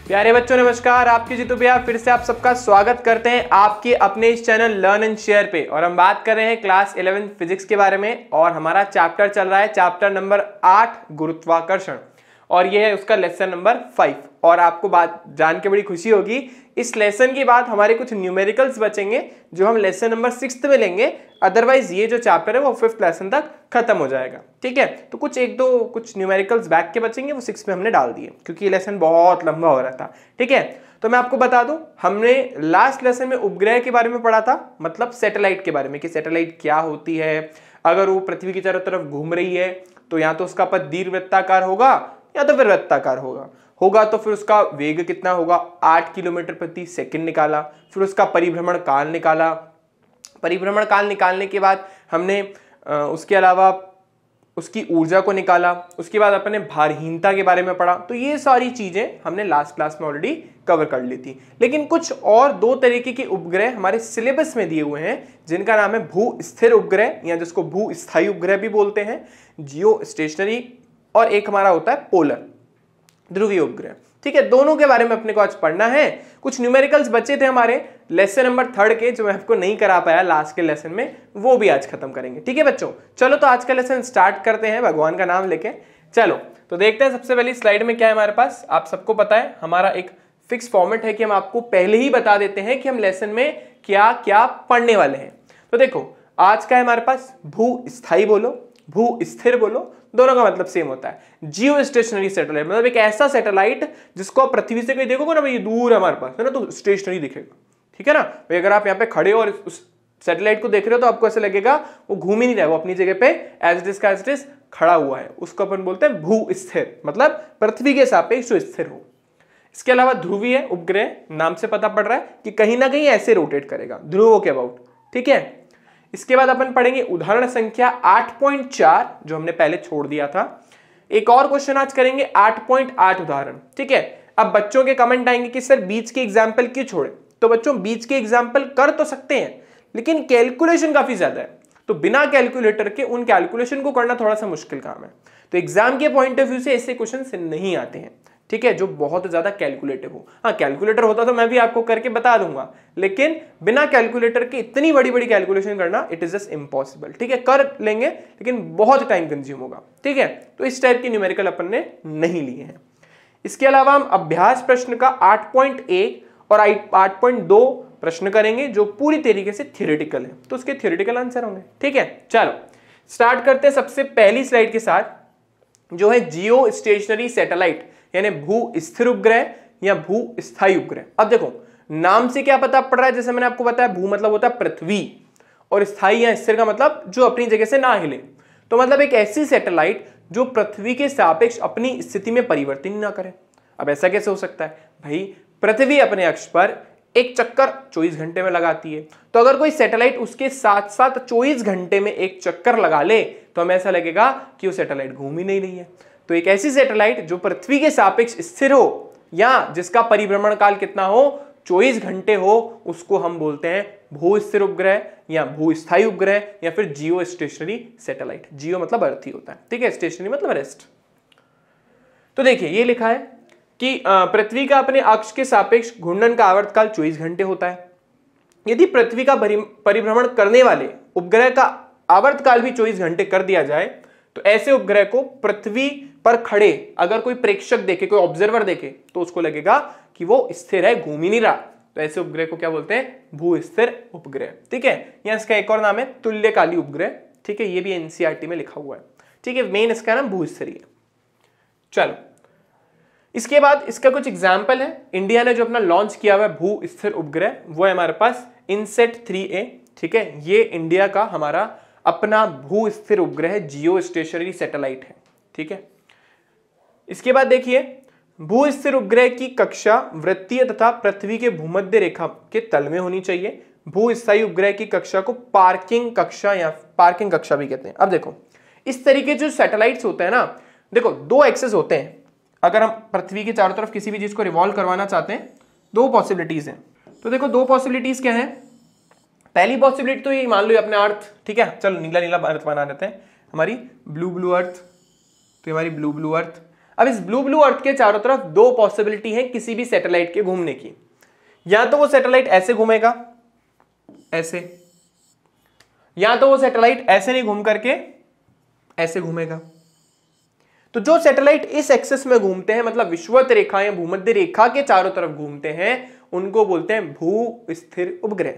प्यारे बच्चों नमस्कार, आपके जीतू भैया फिर से आप सबका स्वागत करते हैं आपके अपने इस चैनल लर्न एंड शेयर पे। और हम बात कर रहे हैं क्लास 11 फिजिक्स के बारे में और हमारा चैप्टर चल रहा है चैप्टर नंबर 8 गुरुत्वाकर्षण और ये है उसका लेसन नंबर 5। और आपको बात जान के बड़ी खुशी होगी, इस लेसन के बाद हमारे कुछ न्यूमेरिकल्स बचेंगे जो हम लेसन नंबर 6 में लेंगे। अदरवाइज ये जो चैप्टर है वो 5th लेसन तक खत्म हो जाएगा। ठीक है, तो कुछ न्यूमेरिकल्स बैक के बचेंगे, वो 6 में हमने डाल दिए क्योंकि ये लेसन बहुत लंबा हो रहा था। ठीक है, तो मैं आपको बता दूं, हमने लास्ट लेसन में उपग्रह के बारे में पढ़ा था, मतलब सैटेलाइट के बारे में कि सैटेलाइट क्या होती है। अगर वो पृथ्वी की चारों तरफ घूम रही है तो या तो उसका पथ दीर्घवृत्ताकार होगा या तो फिर वृत्ताकार होगा तो फिर उसका वेग कितना होगा, 8 किलोमीटर प्रति सेकंड निकाला। फिर उसका परिभ्रमण काल निकाला। परिभ्रमण काल निकालने के बाद हमने उसके अलावा उसकी ऊर्जा को निकाला। उसके बाद अपने भारहीनता के बारे में पढ़ा। तो ये सारी चीजें हमने लास्ट क्लास में ऑलरेडी कवर कर ली थी। लेकिन कुछ और दो तरीके के उपग्रह हमारे सिलेबस में दिए हुए हैं जिनका नाम है भू स्थिर उपग्रह या जिसको भू स्थायी उपग्रह भी बोलते हैं, जियो स्टेशनरी, और एक हमारा होता है पोलर ध्रुवीय उपग्रह। ठीक है, दोनों के बारे में अपने को आज पढ़ना है। कुछ न्यूमेरिकल्स बचे थे हमारे लेसन नंबर 3 के जो मैं आपको नहीं करा पाया लास्ट के लेसन में, वो भी आज खत्म करेंगे। ठीक है बच्चों, चलो तो आज का लेसन स्टार्ट करते हैं भगवान का नाम लेके। चलो तो देखते हैं सबसे पहली स्लाइड में क्या है हमारे पास। आप सबको पता है हमारा एक फिक्स फॉर्मेट है कि हम आपको पहले ही बता देते हैं कि हम लेसन में क्या क्या पढ़ने वाले हैं। तो देखो आज का है हमारे पास भू स्थायी बोलो, भू स्थिर बोलो, दोनों का मतलब सेम होता है। जियो स्टेशनरी सैटेलाइट मतलब एक ऐसा सैटेलाइट जिसको आप पृथ्वी से कहीं देखोगे ना भाई, ये दूर है हमारे पास है ना, तो स्टेशनरी दिखेगा। ठीक है ना भाई, अगर आप यहाँ पे खड़े हो और उस सैटेलाइट को देख रहे हो तो आपको ऐसा लगेगा वो घूम ही नहीं रहा है, वो अपनी जगह पे एज इट इज खड़ा हुआ है। उसको अपन बोलते हैं भू स्थिर, मतलब पृथ्वी के सापेक्ष जो स्थिर हो। इसके अलावा ध्रुवीय उपग्रह नाम से पता पड़ रहा है कि कहीं ना कहीं ऐसे रोटेट करेगा ध्रुवों के अबाउट। ठीक है, इसके बाद अपन पढ़ेंगे उदाहरण संख्या 8.4 जो हमने पहले छोड़ दिया था। एक और क्वेश्चन आज करेंगे 8.8 उदाहरण। ठीक है, अब बच्चों के कमेंट आएंगे कि सर बीच के एग्जाम्पल क्यों छोड़े। तो बच्चों बीच के एग्जाम्पल कर तो सकते हैं लेकिन कैलकुलेशन काफी ज्यादा है, तो बिना कैलकुलेटर के उन कैलकुलेशन को करना थोड़ा सा मुश्किल काम है। तो एग्जाम के पॉइंट ऑफ व्यू से ऐसे क्वेश्चन नहीं आते हैं। ठीक है, जो बहुत ज्यादा कैलकुलेटिव हो। हाँ, कैलकुलेटर होता तो मैं भी आपको करके बता दूंगा, लेकिन बिना कैलकुलेटर के इतनी बड़ी बड़ी कैलकुलेशन करना इट इज जस्ट इम्पॉसिबल। ठीक है, कर लेंगे लेकिन बहुत टाइम कंज्यूम होगा। ठीक है, तो इस टाइप की न्यूमेरिकल अपन ने नहीं लिए हैं। इसके अलावा हम अभ्यास प्रश्न का 8.1 और 8.2 प्रश्न करेंगे जो पूरी तरीके से थियोरेटिकल है, तो उसके थियोरेटिकल आंसर होंगे। ठीक है, चलो स्टार्ट करते हैं सबसे पहली स्लाइड के साथ जो है जियो स्टेशनरी सैटेलाइट यानी भू स्थिर उपग्रह या भू स्थायी उपग्रह। अब देखो नाम से क्या पता पड़ रहा है, जैसे मैंने आपको बताया भू मतलब होता है पृथ्वी और स्थायी या स्थिर का मतलब जो अपनी जगह से ना हिले। तो मतलब एक ऐसी सैटेलाइट जो पृथ्वी के सापेक्ष अपनी स्थिति में परिवर्तन ना करे। अब ऐसा कैसे हो सकता है भाई, पृथ्वी अपने अक्ष पर एक चक्कर 24 घंटे में लगाती है, तो अगर कोई सैटेलाइट उसके साथ साथ 24 घंटे में एक चक्कर लगा ले तो हमें ऐसा लगेगा कि वो सैटेलाइट घूम ही नहीं रही है। तो एक ऐसी सैटेलाइट जो पृथ्वी के सापेक्ष स्थिर हो या जिसका परिभ्रमण काल कितना हो, 24 घंटे हो, उसको हम बोलते हैं भू स्थिर उपग्रह या भू स्थायी उपग्रह या फिर जियो स्टेशनरी सैटेलाइट। जियो मतलब अर्थ ही होता है। ठीक है, स्टेशनरी मतलब रेस्ट। तो देखिए ये लिखा है कि पृथ्वी का अपने अक्ष के सापेक्ष घूर्णन का आवर्तकाल 24 घंटे होता है। यदि पृथ्वी का परिभ्रमण करने वाले उपग्रह का आवर्तकाल भी 24 घंटे कर दिया जाए तो ऐसे उपग्रह को पृथ्वी पर खड़े अगर कोई प्रेक्षक देखे, कोई ऑब्जर्वर देखे, तो उसको लगेगा कि वो स्थिर है, घूम ही नहीं रहा। तो ऐसे उपग्रह को क्या बोलते हैं, भू स्थिर उपग्रह। ठीक है, या इसका एक और नाम है तुल्यकाली उपग्रह। ठीक है, ये भी एनसीईआरटी में लिखा हुआ है। ठीक है, मेन इसका नाम भू स्थिर है। चलो इसके बाद इसका कुछ एग्जाम्पल है। इंडिया ने जो अपना लॉन्च किया हुआ है भू स्थिर उपग्रह वो है हमारे पास इनसेट 3A। ठीक है, ये इंडिया का हमारा अपना भू स्थिर उपग्रह जियो स्टेशनरी सैटेलाइट है। ठीक है, इसके बाद देखिए भू स्थिर उपग्रह की कक्षा वृत्तीय तथा पृथ्वी के भूमध्य रेखा के तल में होनी चाहिए। भू स्थायी उपग्रह की कक्षा को पार्किंग कक्षा या पार्किंग कक्षा भी कहते हैं। अब देखो इस तरीके जो सैटेलाइट्स होते हैं ना, देखो दो एक्सेस होते हैं। अगर हम पृथ्वी के चारों तरफ किसी भी चीज को रिवॉल्व करवाना चाहते हैं, दो पॉसिबिलिटीज हैं। तो देखो दो पॉसिबिलिटीज क्या है। पहली पॉसिबिलिटी तो ये मान लो अपने अर्थ, ठीक है, चलो नीला नीला अर्थ बना देते हैं, हमारी ब्लू ब्लू अर्थ, तो हमारी ब्लू ब्लू अर्थ। अब इस ब्लू ब्लू अर्थ के चारों तरफ दो पॉसिबिलिटी है किसी भी सैटेलाइट के घूमने की। या तो वो सैटेलाइट ऐसे घूमेगा, ऐसे, या तो वो सैटेलाइट ऐसे नहीं घूम करके ऐसे घूमेगा। तो जो सैटेलाइट इस एक्सिस में घूमते हैं, मतलब विषुवत रेखा या भूमध्य रेखा के चारों तरफ घूमते हैं, उनको बोलते हैं भू स्थिर उपग्रह।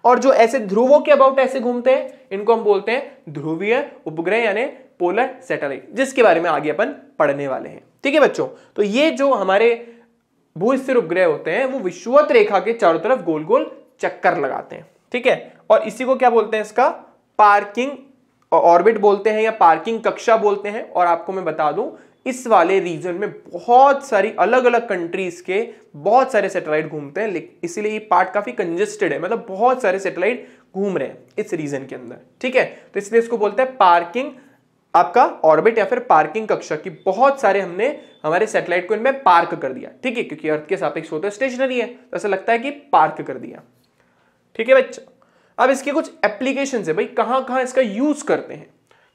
और जो ऐसे ध्रुवों के अबाउट ऐसे घूमते हैं, इनको हम बोलते हैं ध्रुवीय उपग्रह यानी पोलर सैटेलाइट, जिसके बारे में आगे अपन पढ़ने वाले हैं। ठीक है बच्चों, तो ये जो हमारे भू स्थिर उपग्रह होते हैं वो विषुवत रेखा के चारों तरफ गोल गोल चक्कर लगाते हैं। ठीक है, और इसी को क्या बोलते हैं, इसका पार्किंग ऑर्बिट बोलते हैं या पार्किंग कक्षा बोलते हैं। और आपको मैं बता दूं, इस वाले रीजन में बहुत सारी अलग अलग कंट्रीज के बहुत सारे सैटेलाइट घूमते हैं, इसीलिए ये पार्ट काफी कंजेस्टेड है, मतलब बहुत सारे सैटेलाइट घूम रहे हैं इस रीजन के अंदर। ठीक है, तो इसलिए इसको बोलते हैं पार्किंग आपका ऑर्बिट या फिर पार्किंग कक्षा की। बहुत सारे हमने हमारे सैटेलाइट को इनमें पार्क कर दिया। ठीक है, क्योंकि अर्थ के सापेक्ष होता है स्टेशनरी है, तो ऐसा लगता है कि पार्क कर दिया। ठीक है बच्चों, अब इसके कुछ एप्लीकेशन है भाई, कहां कहां इसका यूज करते हैं।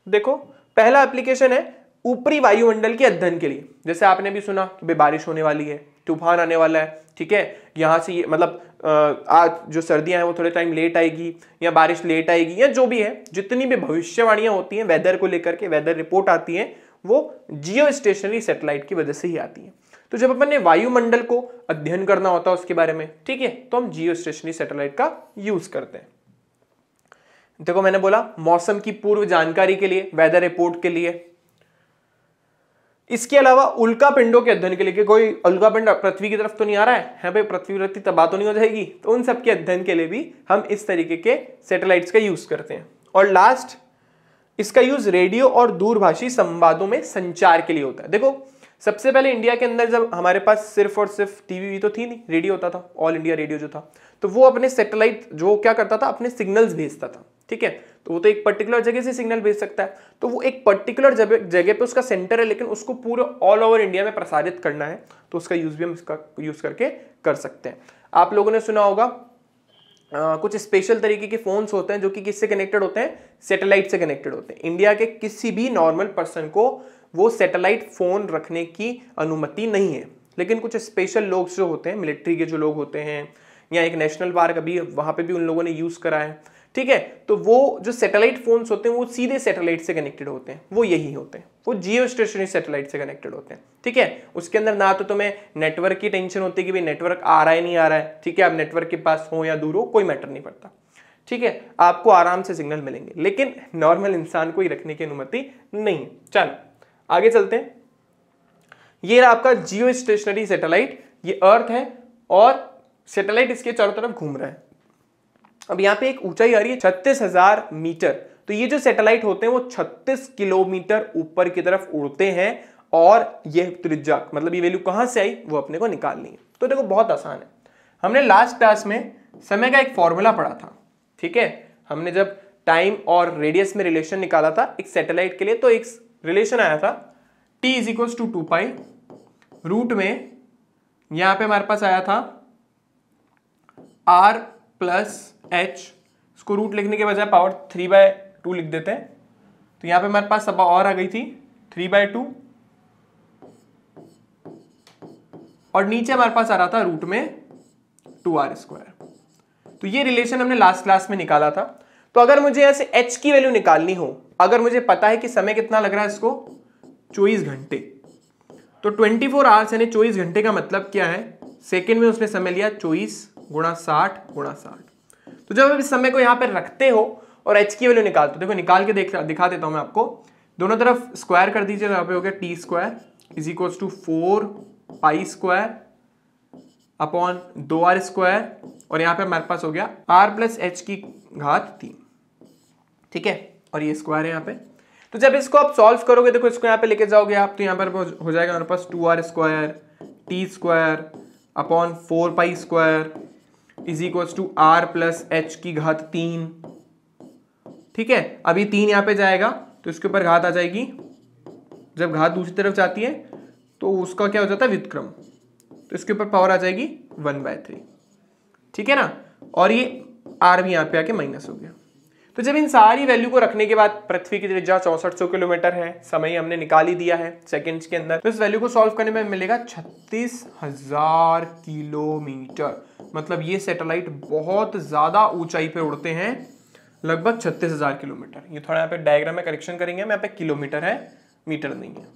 देखो, पहला एप्लीकेशन है ऊपरी वायुमंडल के अध्ययन के लिए। जैसे आपने भी सुना कि बारिश होने वाली है, तूफान आने वाला है। ठीक है, यहां से ये मतलब आज जो सर्दियां हैं वो थोड़े टाइम लेट आएगी या बारिश लेट आएगी या जो भी है, जितनी भी भविष्यवाणियां होती हैं वेदर को लेकर के, वेदर रिपोर्ट आती है, वो जियो स्टेशनरी सैटेलाइट की वजह से ही आती है। तो जब अपन ने वायुमंडल को अध्ययन करना होता है उसके बारे में, ठीक है, तो हम जियो स्टेशनरी सैटेलाइट का यूज करते हैं। देखो, मैंने बोला मौसम की पूर्व जानकारी के लिए, वेदर रिपोर्ट के लिए। इसके अलावा उल्का पिंडों के अध्ययन के लिए, कि कोई उल्का पिंड पृथ्वी की तरफ तो नहीं आ रहा है भाई, पृथ्वी वृत्ति तबाह तो नहीं हो जाएगी, तो उन सब के अध्ययन के लिए भी हम इस तरीके के सैटेलाइट्स का यूज करते हैं। और लास्ट, इसका यूज रेडियो और दूरभाषी संवादों में संचार के लिए होता है। देखो, सबसे पहले इंडिया के अंदर जब हमारे पास सिर्फ और सिर्फ टीवी तो थी नहीं, रेडियो होता था, ऑल इंडिया रेडियो जो था, तो वो अपने सैटेलाइट जो क्या करता था, अपने सिग्नल्स भेजता था। ठीक है, तो वो तो एक पर्टिकुलर जगह से सिग्नल भेज सकता है, तो वो एक पर्टिकुलर जगह पे उसका सेंटर है, लेकिन उसको पूरे ऑल ओवर इंडिया में प्रसारित करना है, तो उसका यूज भी हम इसका यूज करके कर सकते हैं। आप लोगों ने सुना होगा कुछ स्पेशल तरीके के फोन्स होते हैं जो कि किससे कनेक्टेड होते हैं, सैटेलाइट से कनेक्टेड होते हैं। इंडिया के किसी भी नॉर्मल पर्सन को वो सैटेलाइट फोन रखने की अनुमति नहीं है, लेकिन कुछ स्पेशल लोग जो होते हैं, मिलिट्री के जो लोग होते हैं, या एक नेशनल पार्क अभी वहां पे भी उन लोगों ने यूज करा है। ठीक है, तो वो जो सैटेलाइट फोन्स होते हैं वो सीधे सैटेलाइट से कनेक्टेड होते हैं, वो यही होते हैं, वो जियो स्टेशनरी सैटेलाइट से कनेक्टेड होते हैं। ठीक है, उसके अंदर ना तो तुम्हें नेटवर्क की टेंशन होती है कि भाई नेटवर्क आ रहा है नहीं आ रहा है। ठीक है, आप नेटवर्क के पास हो या दूर हो, कोई मैटर नहीं पड़ता। ठीक है, आपको आराम से सिग्नल मिलेंगे, लेकिन नॉर्मल इंसान को ही रखने की अनुमति नहीं है। चलो आगे चलते हैं। ये रहा आपका जियो स्टेशनरी सैटेलाइट, ये अर्थ है और सैटेलाइट इसके चारों तरफ घूम रहा है। अब यहाँ पे एक ऊंचाई आ रही है 36,000 मीटर, तो ये जो सैटेलाइट होते हैं वो 36 किलोमीटर ऊपर की तरफ उड़ते हैं, और ये त्रिज्या मतलब ये वैल्यू कहां से आई वो अपने को निकालनी है। तो देखो, बहुत आसान है। हमने लास्ट क्लास में समय का एक फॉर्मूला पढ़ा था। ठीक है, हमने जब टाइम और रेडियस में रिलेशन निकाला था एक सैटेलाइट के लिए, तो एक रिलेशन आया था t = 2 पाई रूट में, यहां पे हमारे पास आया था r + h, इसको रूट लिखने के बजाय पावर 3/2 लिख देते हैं, तो यहां पे हमारे पास सब और आ गई थी 3/2, और नीचे हमारे पास आ रहा था रूट में 2r²। तो ये रिलेशन हमने लास्ट क्लास में निकाला था। तो अगर मुझे यहां से h की वैल्यू निकालनी हो, अगर मुझे पता है कि समय कितना लग रहा है इसको 24 घंटे, तो 24 आवर्स यानी 24 घंटे का मतलब क्या है, सेकेंड में उसने समय लिया 24 × 60 × 60। तो जब आप इस समय को यहां पर रखते हो और h की वैल्यू निकालते हो, देखो निकाल के दिखा देता हूं मैं आपको, दोनों तरफ स्क्वायर कर दीजिए, तो यहां पे हो गया t² = 4 π² अपॉन 2r², और यहां पे हमारे पास हो गया r + h⁻3। ठीक है, और ये स्क्वायर है यहाँ पे। तो जब इसको आप सॉल्व करोगे, देखो इसको यहाँ पे लेके जाओगे आप, तो यहाँ पर हो जाएगा हमारे पास 2r² t² upon 4 π² = r + h⁻3। ठीक है, अभी 3 यहाँ पे जाएगा तो इसके ऊपर घात आ जाएगी, जब घात दूसरी तरफ जाती है तो उसका क्या हो जाता है, व्युत्क्रम, तो इसके ऊपर पावर आ जाएगी 1/3। ठीक है ना, और ये r भी यहाँ पे आके माइनस हो गया। तो जब इन सारी वैल्यू को रखने के बाद पृथ्वी की त्रिज्या 6400 किलोमीटर है, समय हमने निकाल ही दिया है सेकंड्स के अंदर, तो इस वैल्यू को सॉल्व करने में मिलेगा 36,000 किलोमीटर। मतलब ये सैटेलाइट बहुत ज्यादा ऊंचाई पे उड़ते हैं, लगभग 36,000 किलोमीटर। ये थोड़ा यहाँ पे डायग्राम में करेक्शन करेंगे, यहाँ पे किलोमीटर है, मीटर नहीं है,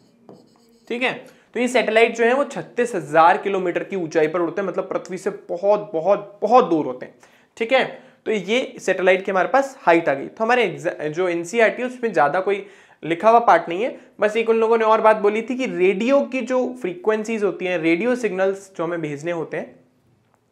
ठीक है। तो ये सैटेलाइट जो है वो 36,000 किलोमीटर की ऊंचाई पर उड़ते हैं, मतलब पृथ्वी से बहुत बहुत बहुत दूर होते हैं, ठीक है। तो ये सैटेलाइट की हमारे पास हाइट आ गई। तो हमारे जो एनसीईआरटी है उसमें ज्यादा कोई लिखा हुआ पार्ट नहीं है, बस एक उन लोगों ने और बात बोली थी कि रेडियो की जो फ्रीक्वेंसीज होती हैं, रेडियो सिग्नल्स जो हमें भेजने होते हैं,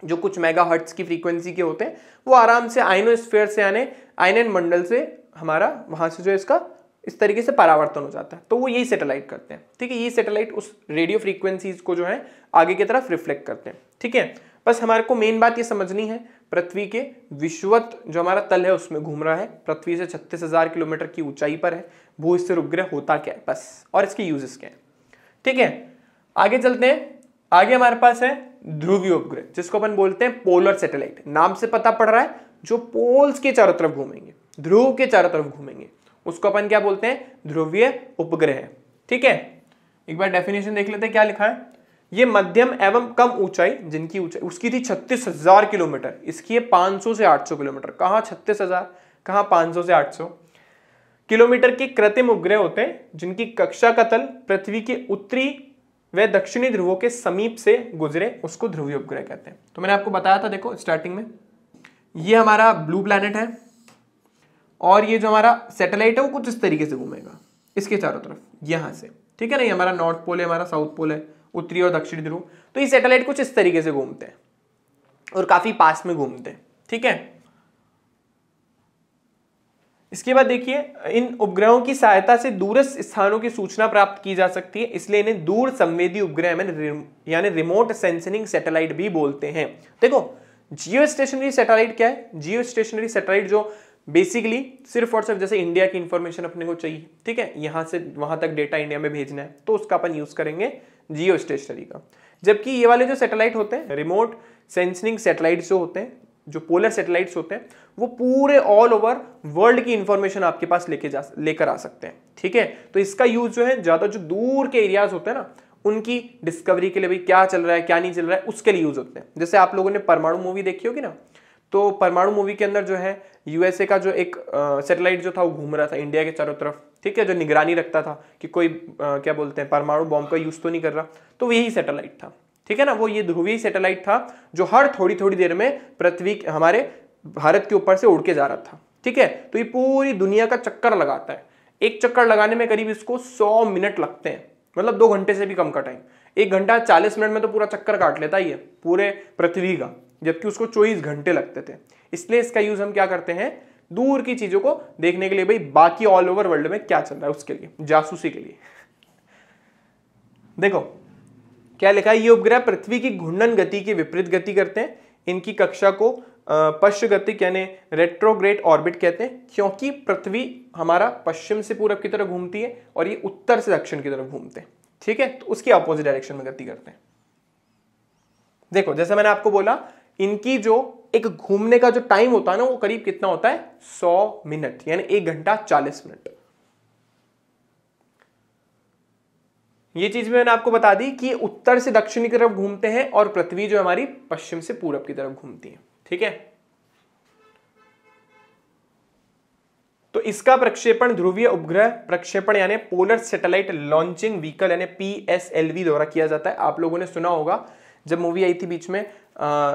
जो कुछ मेगाहर्ट्ज की फ्रीक्वेंसी के होते हैं, वो आराम से आयनोस्फीयर से यानी आयनन मंडल से हमारा वहां से जो इसका इस तरीके से परावर्तन हो जाता है। तो वो यही सैटेलाइट करते हैं, ठीक है। ये सैटेलाइट उस रेडियो फ्रीक्वेंसीज को जो है आगे की तरफ रिफ्लेक्ट करते हैं, ठीक है। बस हमारे को मेन बात ये समझनी है, पृथ्वी के विषुवत जो हमारा तल है उसमें घूम रहा है, पृथ्वी से 36,000 किलोमीटर की ऊंचाई पर है, भू स्थिर उपग्रह होता क्या है बस, और इसके यूजेस क्या है, ठीक है। आगे चलते हैं। आगे हमारे पास है ध्रुवीय उपग्रह, जिसको अपन बोलते हैं पोलर सैटेलाइट। नाम से पता पड़ रहा है जो पोल्स के चारों तरफ घूमेंगे, ध्रुव के चारों तरफ घूमेंगे, उसको अपन क्या बोलते हैं, ध्रुवीय उपग्रह, ठीक है। एक बार डेफिनेशन देख लेते हैं क्या लिखा है। ये मध्यम एवं कम ऊंचाई, जिनकी ऊंचाई उसकी थी 36,000 किलोमीटर, इसकी है 500 से 800 किलोमीटर। कहां 36,000, कहां 500 से 800 किलोमीटर के कृत्रिम उपग्रह होते हैं, जिनकी कक्षा का तल पृथ्वी के उत्तरी व दक्षिणी ध्रुवों के समीप से गुजरे, उसको ध्रुवीय उपग्रह कहते हैं। तो मैंने आपको बताया था, देखो स्टार्टिंग में, ये हमारा ब्लू प्लैनेट है और ये जो हमारा सैटेलाइट है वो कुछ इस तरीके से घूमेगा इसके चारों तरफ, यहां से, ठीक है ना। ये हमारा नॉर्थ पोल है, हमारा साउथ पोल है, उत्तरी और दक्षिणी ध्रुव। तो ये सैटेलाइट कुछ इस तरीके से घूमते हैं और काफी पास में घूमते हैं, ठीक है। इसके बाद देखिए, इन उपग्रहों की सहायता से दूरस्थ स्थानों की सूचना प्राप्त की जा सकती है, इसलिए इन्हें दूर संवेदी उपग्रह यानी रिमोट सेंसिंग सैटेलाइट भी बोलते हैं। देखो जियो स्टेशनरी सैटेलाइट क्या है, जियो स्टेशनरी सैटेलाइट जो बेसिकली सिर्फ और सिर्फ जैसे इंडिया की इंफॉर्मेशन अपने को चाहिए, ठीक है, यहां से वहां तक डेटा इंडिया में भेजना है, तो उसका अपन यूज करेंगे जियो स्टेशनरी का। जबकि ये वाले जो सैटेलाइट होते हैं, रिमोट सेंसिंग सैटेलाइट्स जो होते हैं, जो पोलर सैटेलाइट्स होते हैं, वो पूरे ऑल ओवर वर्ल्ड की इंफॉर्मेशन आपके पास लेकर आ सकते हैं, ठीक है। तो इसका यूज जो है ज्यादा जो दूर के एरियाज होते हैं ना, उनकी डिस्कवरी के लिए, भाई क्या चल रहा है क्या नहीं चल रहा है, उसके लिए यूज होते हैं। जैसे आप लोगों ने परमाणु मूवी देखी होगी ना, तो परमाणु मूवी के अंदर जो है यूएसए का जो एक सैटेलाइट जो था वो घूम रहा था इंडिया के चारों तरफ, ठीक है, जो निगरानी रखता था कि कोई क्या बोलते हैं परमाणु बॉम्ब का यूज तो नहीं कर रहा, तो यही सैटेलाइट था, ठीक है ना। वो ये ध्रुवीय सैटेलाइट था जो हर थोड़ी थोड़ी देर में पृथ्वी हमारे भारत के ऊपर से उड़ के जा रहा था, ठीक है। तो ये पूरी दुनिया का चक्कर लगाता है, एक चक्कर लगाने में करीब इसको 100 मिनट लगते हैं, मतलब 2 घंटे से भी कम का टाइम। 1 घंटा 40 मिनट में तो पूरा चक्कर काट लेता ही है पूरे पृथ्वी का, जबकि उसको 24 घंटे लगते थे। इसलिए इसका यूज हम क्या करते हैं, दूर की चीजों को देखने के लिए, भाई बाकी ऑल ओवर वर्ल्ड में क्या चल रहा है उसके लिए, जासूसी के लिए। देखो क्या लिखा है, ये उपग्रह पृथ्वी की घूर्णन गति की विपरीत गति करते हैं। इनकी कक्षा को पश्चगतिक यानी रेट्रोग्रेड ऑर्बिट कहते हैं, क्योंकि पृथ्वी हमारा पश्चिम से पूरब की तरफ घूमती है और ये उत्तर से दक्षिण की तरफ घूमते हैं, ठीक है। तो उसकी अपोजिट डायरेक्शन में गति करते हैं। देखो जैसे मैंने आपको बोला, इनकी जो एक घूमने का जो टाइम होता है ना, वो करीब कितना होता है, 100 मिनट, यानी 1 घंटा 40 मिनट। ये चीज मैंने आपको बता दी कि उत्तर से दक्षिण की तरफ घूमते हैं और पृथ्वी जो हमारी पश्चिम से पूरब की तरफ घूमती है, ठीक है। तो इसका प्रक्षेपण ध्रुवीय उपग्रह प्रक्षेपण यानी पोलर सैटेलाइट लॉन्चिंग व्हीकल यानी PSLV द्वारा किया जाता है। आप लोगों ने सुना होगा, जब मूवी आई थी बीच में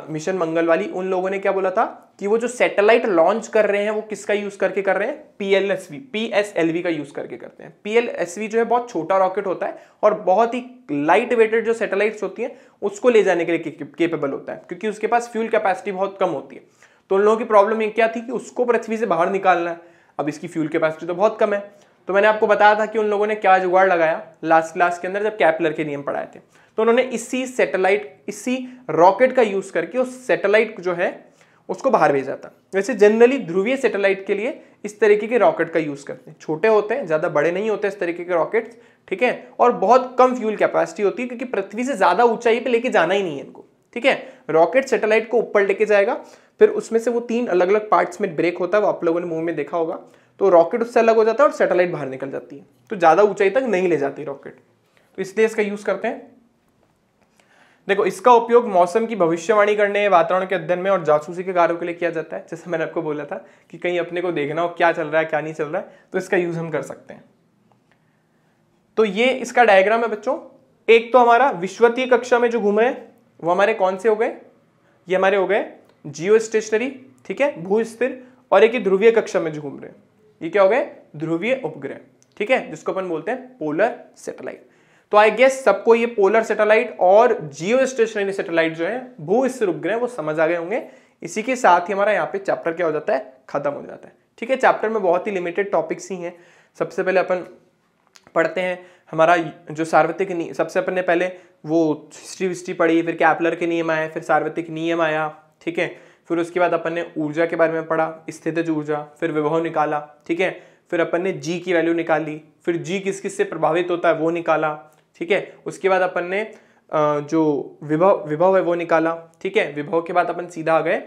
मिशन मंगल वाली, उन लोगों ने क्या बोला था कि वो जो सैटेलाइट लॉन्च कर रहे हैं वो किसका यूज करके कर रहे हैं, PSLV का यूज करके करते हैं। PSLV जो है बहुत छोटा रॉकेट होता है और बहुत ही लाइट वेटेड जो सैटेलाइट्स होती हैं उसको ले जाने के लिए केपेबल होता है, क्योंकि उसके पास फ्यूल कैपेसिटी बहुत कम होती है। तो उन लोगों की प्रॉब्लम ये क्या थी कि उसको पृथ्वी से बाहर निकालना है। अब इसकी फ्यूल कैपेसिटी तो बहुत कम है, तो मैंने आपको बताया था कि उन लोगों ने क्या जुगाड़ लगाया लास्ट क्लास के अंदर जब कैपलर के नियम पढ़ाए थे। तो उन्होंने इसी रॉकेट का यूज करके उस सैटेलाइट जो है उसको बाहर भेजा था। वैसे जनरली ध्रुवीय सैटेलाइट के लिए इस तरीके के रॉकेट का यूज करते हैं, छोटे होते हैं, ज्यादा बड़े नहीं होते इस तरीके के रॉकेट्स, ठीक है, और बहुत कम फ्यूल कैपेसिटी होती है, क्योंकि पृथ्वी से ज्यादा ऊंचाई पे लेके जाना ही नहीं है इनको, ठीक है। रॉकेट सैटेलाइट को ऊपर लेके जाएगा, फिर उसमें से वो 3 अलग अलग पार्ट्स में ब्रेक होता है, वो आप लोगों ने मूवी में देखा होगा। तो रॉकेट उससे अलग हो जाता है और सैटेलाइट बाहर निकल जाती है, तो ज़्यादा ऊंचाई तक नहीं ले जाती रॉकेट, तो इसलिए इसका यूज़ करते हैं। देखो, इसका उपयोग मौसम की भविष्यवाणी करने, वातावरण के अध्ययन में और जासूसी के कार्यों के लिए किया जाता है। जैसे मैंने आपको बोला था कि कहीं अपने को देखना हो क्या चल रहा है क्या नहीं चल रहा है, तो इसका यूज़ हम कर सकते हैं। तो ये इसका डायग्राम है बच्चों। एक तो हमारा विश्वतीय कक्षा में जो घूम रहे हैं वो हमारे कौन से हो गए, ये हमारे हो गए जियो स्टेशनरी, ठीक है, भू स्थिर। और एक ही ध्रुवीय कक्षा में जो घूम रहे हैं ये क्या हो गए, ध्रुवीय उपग्रह, ठीक है, जिसको अपन बोलते हैं पोलर सैटेलाइट। तो आई गेस सबको ये पोलर सैटेलाइट और जियो स्टेशनरी सैटेलाइट जो है भू स्थिर उपग्रह वो समझ आ गए होंगे। इसी के साथ ही हमारा यहाँ पे चैप्टर क्या हो जाता है, खत्म हो जाता है, ठीक है। चैप्टर में बहुत ही लिमिटेड टॉपिक्स ही हैं। सबसे पहले अपन पढ़ते हैं हमारा जो सार्वत्रिक, सबसे अपन ने पहले वो हिस्ट्री पढ़ी, फिर कैपलर के नियम आए, फिर सार्वत्रिक नियम आया, ठीक है। फिर उसके बाद अपन ने ऊर्जा के बारे में पढ़ा, स्थितिज ऊर्जा, फिर विभव निकाला, ठीक है। फिर अपन ने जी की वैल्यू निकाली, फिर जी किस किस से प्रभावित होता है वो निकाला, ठीक है। उसके बाद अपन ने जो विभव है वो निकाला, ठीक है। विभव के बाद अपन सीधा आ गए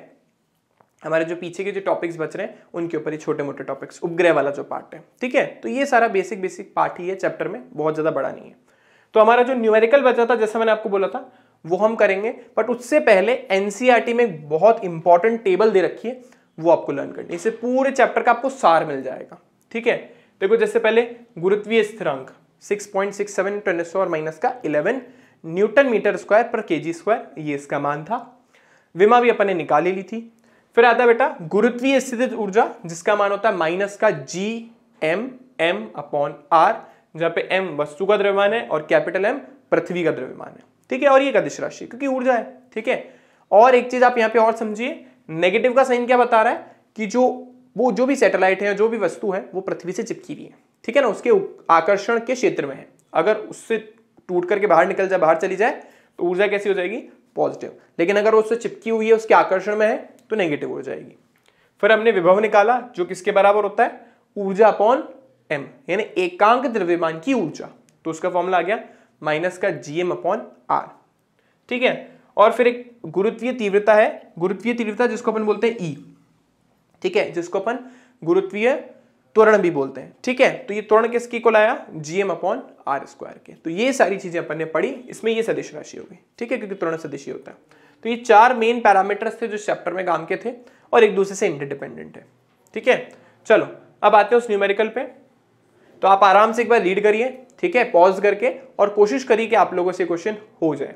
हमारे जो पीछे के जो टॉपिक्स बच रहे हैं उनके ऊपर ही छोटे मोटे टॉपिक्स, उपग्रह वाला जो पार्ट है, ठीक है। तो ये सारा बेसिक पार्ट ही है चैप्टर में, बहुत ज्यादा बड़ा नहीं है। तो हमारा जो न्यूमेरिकल बचा था, जैसा मैंने आपको बोला था, वो हम करेंगे, बट उससे पहले एनसीईआरटी में एक बहुत इंपॉर्टेंट टेबल दे रखी है, वो आपको लर्न करनी है। इससे पूरे चैप्टर का आपको सार मिल जाएगा, ठीक है। देखो, जैसे पहले गुरुत्वीय स्थिरांक 6.67 × 10⁻⁻11 न्यूटन मीटर स्क्वायर पर केजी स्क्वायर, ये इसका मान था। विमा भी अपन ने निकाल ली थी। फिर आता है बेटा गुरुत्वीय स्थितिज ऊर्जा, जिसका मान होता है -Gm/m/r, जहां पे m वस्तु का द्रव्यमान है और M पृथ्वी का द्रव्यमान है, ठीक है। और ये गतिज राशि क्योंकि ऊर्जा है, ठीक है। और एक चीज आप यहाँ पे और समझिए, नेगेटिव का साइन क्या बता रहा है कि जो भी सैटेलाइट है, जो भी वस्तु है, वो पृथ्वी से चिपकी हुई है, ठीक है ना, उसके आकर्षण के क्षेत्र में है। अगर उससे टूट करके बाहर निकल जाए, बाहर चली जाए, तो ऊर्जा कैसी हो जाएगी, पॉजिटिव। लेकिन अगर उससे चिपकी हुई है, उसके आकर्षण में है, तो नेगेटिव हो जाएगी। फिर हमने विभव निकाला, जो किसके बराबर होता है, ऊर्जा अपॉन m, यानी एकांक द्रव्यमान की ऊर्जा। तो उसका फॉर्मूला आ गया -Gm/r, ठीक है। और फिर एक गुरुत्वीय तीव्रता है, गुरुत्वीय तीव्रता जिसको अपन बोलते हैं E, ठीक है, जिसको अपन गुरुत्वीय त्वरण भी बोलते हैं, ठीक है। तो ये त्वरण किसकी को लाया, Gm/r² के। तो ये सारी चीजें अपन ने पढ़ी, इसमें ये सदिश राशि होगी, ठीक है, क्योंकि त्वरण सदिश होता है। तो ये 4 मेन पैरामीटर्स थे जो चैप्टर में काम के थे और एक दूसरे से इंटरडिपेंडेंट है, ठीक है। चलो अब आते हैं उस न्यूमेरिकल पे। तो आप आराम से एक बार रीड करिए, ठीक है, पॉज करके, और कोशिश करिए कि आप लोगों से क्वेश्चन हो जाए।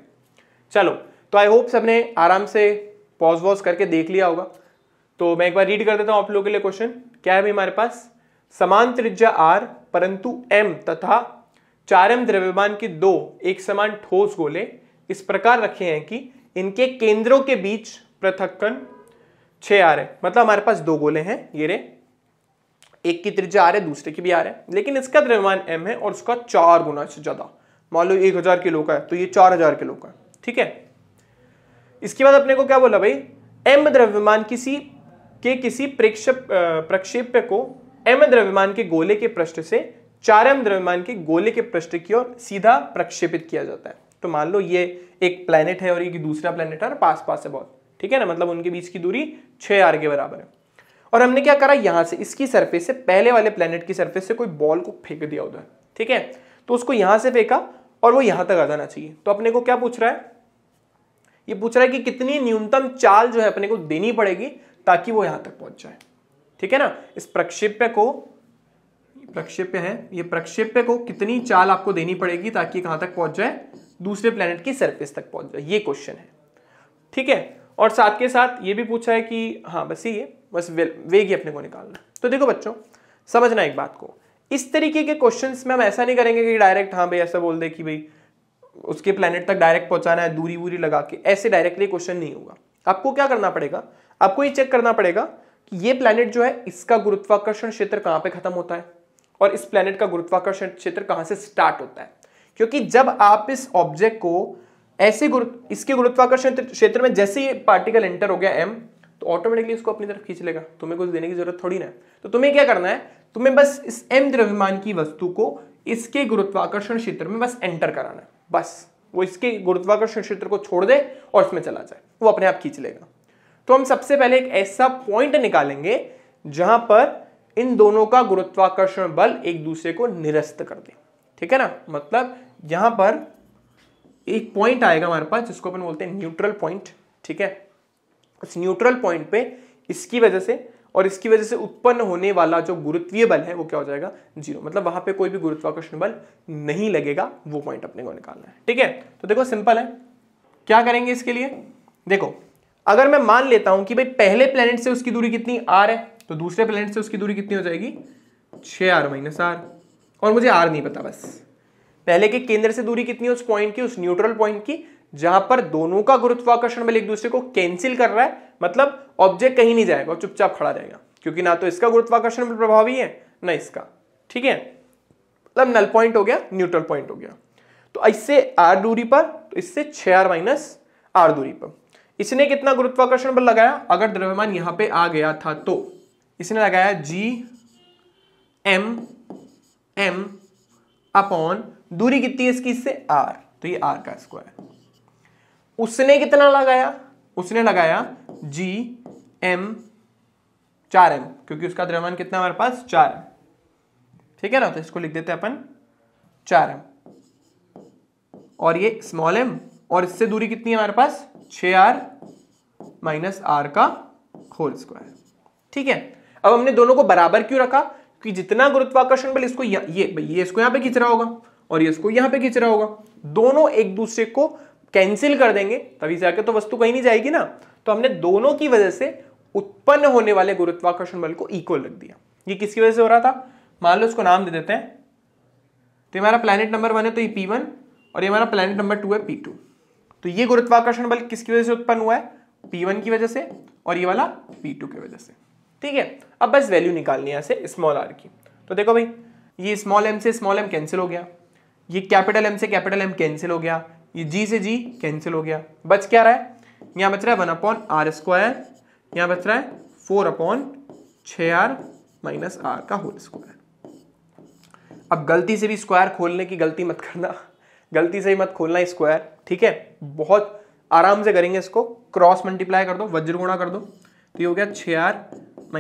चलो, तो आई होप सबने आराम से पॉज वॉज करके देख लिया होगा। तो मैं एक बार रीड कर देता हूं आप लोगों के लिए क्वेश्चन। क्या है भाई हमारे पास, समान त्रिज्या r परंतु m तथा 4m द्रव्यमान के 2 एक समान ठोस गोले इस प्रकार रखे हैं कि इनके केंद्रों के बीच पृथक्कन 6r है। मतलब हमारे पास 2 गोले हैं, ये रे, एक की त्रिज्या r है, दूसरे की भी r है, लेकिन इसका द्रव्यमान m है और उसका 4 गुना से ज्यादा। मान लो 1000 किलो का है तो ये 4000 किलो का है, ठीक है। इसके बाद अपने को क्या बोला भाई, m द्रव्यमान किसी प्रक्षेप्य को m द्रव्यमान के गोले के पृष्ठ से 4m द्रव्यमान के गोले के पृष्ठ की ओर सीधा प्रक्षेपित किया जाता है। तो मान लो ये एक प्लेनेट है और ये दूसरा प्लेनेट है, पास पास है बहुत, ठीक है ना, मतलब उनके बीच की दूरी 6r के बराबर है। और हमने क्या करा, यहां से इसकी सरफेस से, पहले वाले प्लेनेट की सरफेस से कोई बॉल को फेंक दिया उधर, ठीक है। तो उसको यहां से फेंका और वो यहां तक आ जाना चाहिए। तो अपने को क्या पूछ रहा है, ये पूछ रहा है कि कितनी न्यूनतम चाल जो है अपने को देनी पड़ेगी ताकि वो यहां तक पहुंच जाए, ठीक है ना। इस प्रक्षेप्य को कितनी चाल आपको देनी पड़ेगी ताकि कहां तक पहुंच जाए, दूसरे प्लेनेट की सरफेस तक पहुंच जाए, ये क्वेश्चन है, ठीक है। और साथ के साथ ये भी पूछा है कि हाँ बस ये बस वेग ही अपने को निकालना। तो देखो बच्चों, समझना एक बात को, इस तरीके के क्वेश्चंस में हम ऐसा नहीं करेंगे कि डायरेक्ट हाँ भाई ऐसा बोल दे कि भाई उसके प्लेनेट तक डायरेक्ट पहुंचाना है, दूरी वूरी लगा के, ऐसे डायरेक्टली क्वेश्चन नहीं होगा। आपको क्या करना पड़ेगा, आपको ये चेक करना पड़ेगा कि ये प्लेनेट जो है इसका गुरुत्वाकर्षण क्षेत्र कहां पे खत्म होता है और इस प्लेनेट का गुरुत्वाकर्षण क्षेत्र कहां से स्टार्ट होता है। क्योंकि जब आप इस ऑब्जेक्ट को ऐसे इसके गुरुत्वाकर्षण क्षेत्र में जैसे ये पार्टिकल एंटर हो गया m, तो ऑटोमेटिकली इसको अपनी तरफ खींच लेगा, तुम्हें कुछ देने की जरूरत थोड़ी ना है। तो तुम्हें क्या करना है, तुम्हें बस इस m द्रव्यमान की वस्तु को इसके गुरुत्वाकर्षण क्षेत्र में बस एंटर कराना है, बस वो इसके गुरुत्वाकर्षण क्षेत्र को छोड़ दे और इसमें चला जाए, वो अपने आप खींच लेगा। तो हम सबसे पहले एक ऐसा पॉइंट निकालेंगे जहां पर इन दोनों का गुरुत्वाकर्षण बल एक दूसरे को निरस्त कर दे, ठीक है ना। मतलब यहां पर एक पॉइंट आएगा हमारे पास जिसको अपन बोलते हैं न्यूट्रल पॉइंट, ठीक है। उस न्यूट्रल पॉइंट पे इसकी वजह से और इसकी वजह से उत्पन्न होने वाला जो गुरुत्वीय बल है वो क्या हो जाएगा, जीरो। मतलब वहां पे कोई भी गुरुत्वाकर्षण बल नहीं लगेगा, वो पॉइंट अपने को निकालना है, ठीक है। तो देखो सिंपल है, क्या करेंगे इसके लिए। देखो अगर मैं मान लेता हूं कि भाई पहले प्लेनेट से उसकी दूरी कितनी r है, तो दूसरे प्लेनेट से उसकी दूरी कितनी हो जाएगी 6r - r, और मुझे r नहीं पता। बस पहले के केंद्र से दूरी कितनी है उस पॉइंट की, उस न्यूट्रल पॉइंट की, जहां पर दोनों का गुरुत्वाकर्षण बल एक दूसरे को कैंसिल कर रहा है। मतलब ऑब्जेक्ट कहीं नहीं जाएगा और चुपचाप खड़ा रहेगा, क्योंकि ना तो इसका गुरुत्वाकर्षण बल प्रभावी है ना इसका, ठीक है। मतलब नल पॉइंट हो गया, न्यूट्रल पॉइंट हो गया। तो इससे r दूरी पर, तो इससे 6r - r दूरी पर इसने कितना गुरुत्वाकर्षण बल लगाया। अगर द्रव्यमान यहां पे आ गया था तो इसने लगाया G(m)(m) अपॉन दूरी कितनी है इसकी इससे r, तो ये r का स्क्वायर। उसने कितना लगाया, उसने लगाया G(m) 4m, क्योंकि उसका द्रव्यमान कितना हमारे पास 4 है, ठीक है ना। तो इसको लिख देते हैं अपन 4m, और ये स्मॉल m, और इससे दूरी कितनी है हमारे पास 6r - r का होल स्क्वायर, ठीक है। अब हमने दोनों को बराबर क्यों रखा, कि जितना गुरुत्वाकर्षण बल इसको ये इसको यहां पे खींच रहा होगा और ये इसको यहां पे खींच रहा होगा, दोनों एक दूसरे को कैंसिल कर देंगे, तभी जाके तो वस्तु कहीं नहीं जाएगी ना। तो हमने दोनों की वजह से उत्पन्न होने वाले गुरुत्वाकर्षण बल को इक्वल रख दिया। ये किसकी वजह से हो रहा था, मान लो इसको नाम दे देते हैं। तो हमारा प्लैनेट नंबर 1 है तो ये P1, और ये हमारा प्लैनेट नंबर 2 है P2। तो ये गुरुत्वाकर्षण बल किसकी वजह से उत्पन्न हुआ है, P1 की वजह से, और ये वाला P2 की वजह से, ठीक है। अब बस वैल्यू निकालनी है ऐसे स्मॉल r की। तो देखो भाई ये स्मॉल m से स्मॉल m कैंसिल हो गया, ये कैपिटल M से कैपिटल M कैंसिल हो गया, ये G से G कैंसिल हो गया। बच क्या रहा है, यहाँ बच रहा है 1/r², यहाँ बच रहा है 4/6r - r का होल स्क्वायर। अब गलती से भी स्क्वायर खोलने की गलती मत करना, गलती से ही मत खोलना स्क्वायर, ठीक है। बहुत आराम से करेंगे इसको, क्रॉस मल्टीप्लाई कर दो, वज्र गुणा कर दो, तो ये हो गया 6r -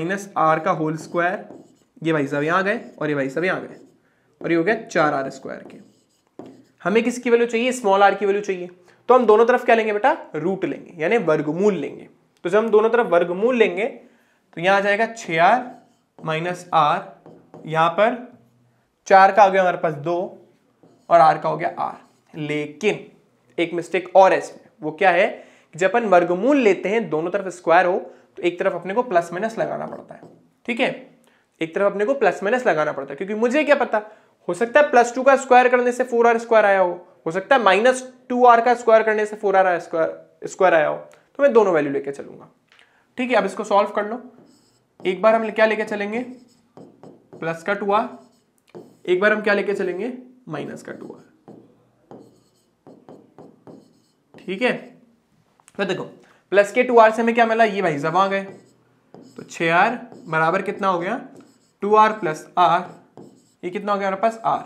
r का होल स्क्वायर। ये भाई साहब यहाँ गए और ये भाई साहब यहाँ गए, और ये हो गया 4r² के। हमें किसकी वैल्यू चाहिए, स्मॉल r की वैल्यू चाहिए। तो हम दोनों तरफ क्या लेंगे बेटा, रूट लेंगे, यानी वर्गमूल लेंगे। तो जब हम दोनों तरफ वर्गमूल लेंगे तो यहाँ आ जाएगा 6r - r, यहाँ पर 4 का हो गया हमारे पास 2 और r का हो गया r। लेकिन एक मिस्टेक और है इसमें, वो क्या है कि जब अपन वर्गमूल लेते हैं दोनों तरफ स्क्वायर हो तो एक तरफ अपने को प्लस माइनस लगाना पड़ता है, ठीक है। एक तरफ अपने को प्लस माइनस लगाना पड़ता है, क्योंकि मुझे क्या पता, हो सकता है +2 का स्क्वायर करने से 4r² आया हो सकता है -2r का स्क्वायर करने से 4r स्क्वायर आया हो। तो मैं दोनों वैल्यू लेके चलूंगा, ठीक है। अब इसको सॉल्व कर लो। एक बार हम क्या लेके चलेंगे, प्लस का 2r, एक बार हम क्या लेके चलेंगे, माइनस का 2r, ठीक है। तो देखो प्लस के 2r से हमें क्या मिला, ये भाई साहब आ गए, तो 6r बराबर कितना हो गया 2r + r, ये कितना हो गया हमारे पास r,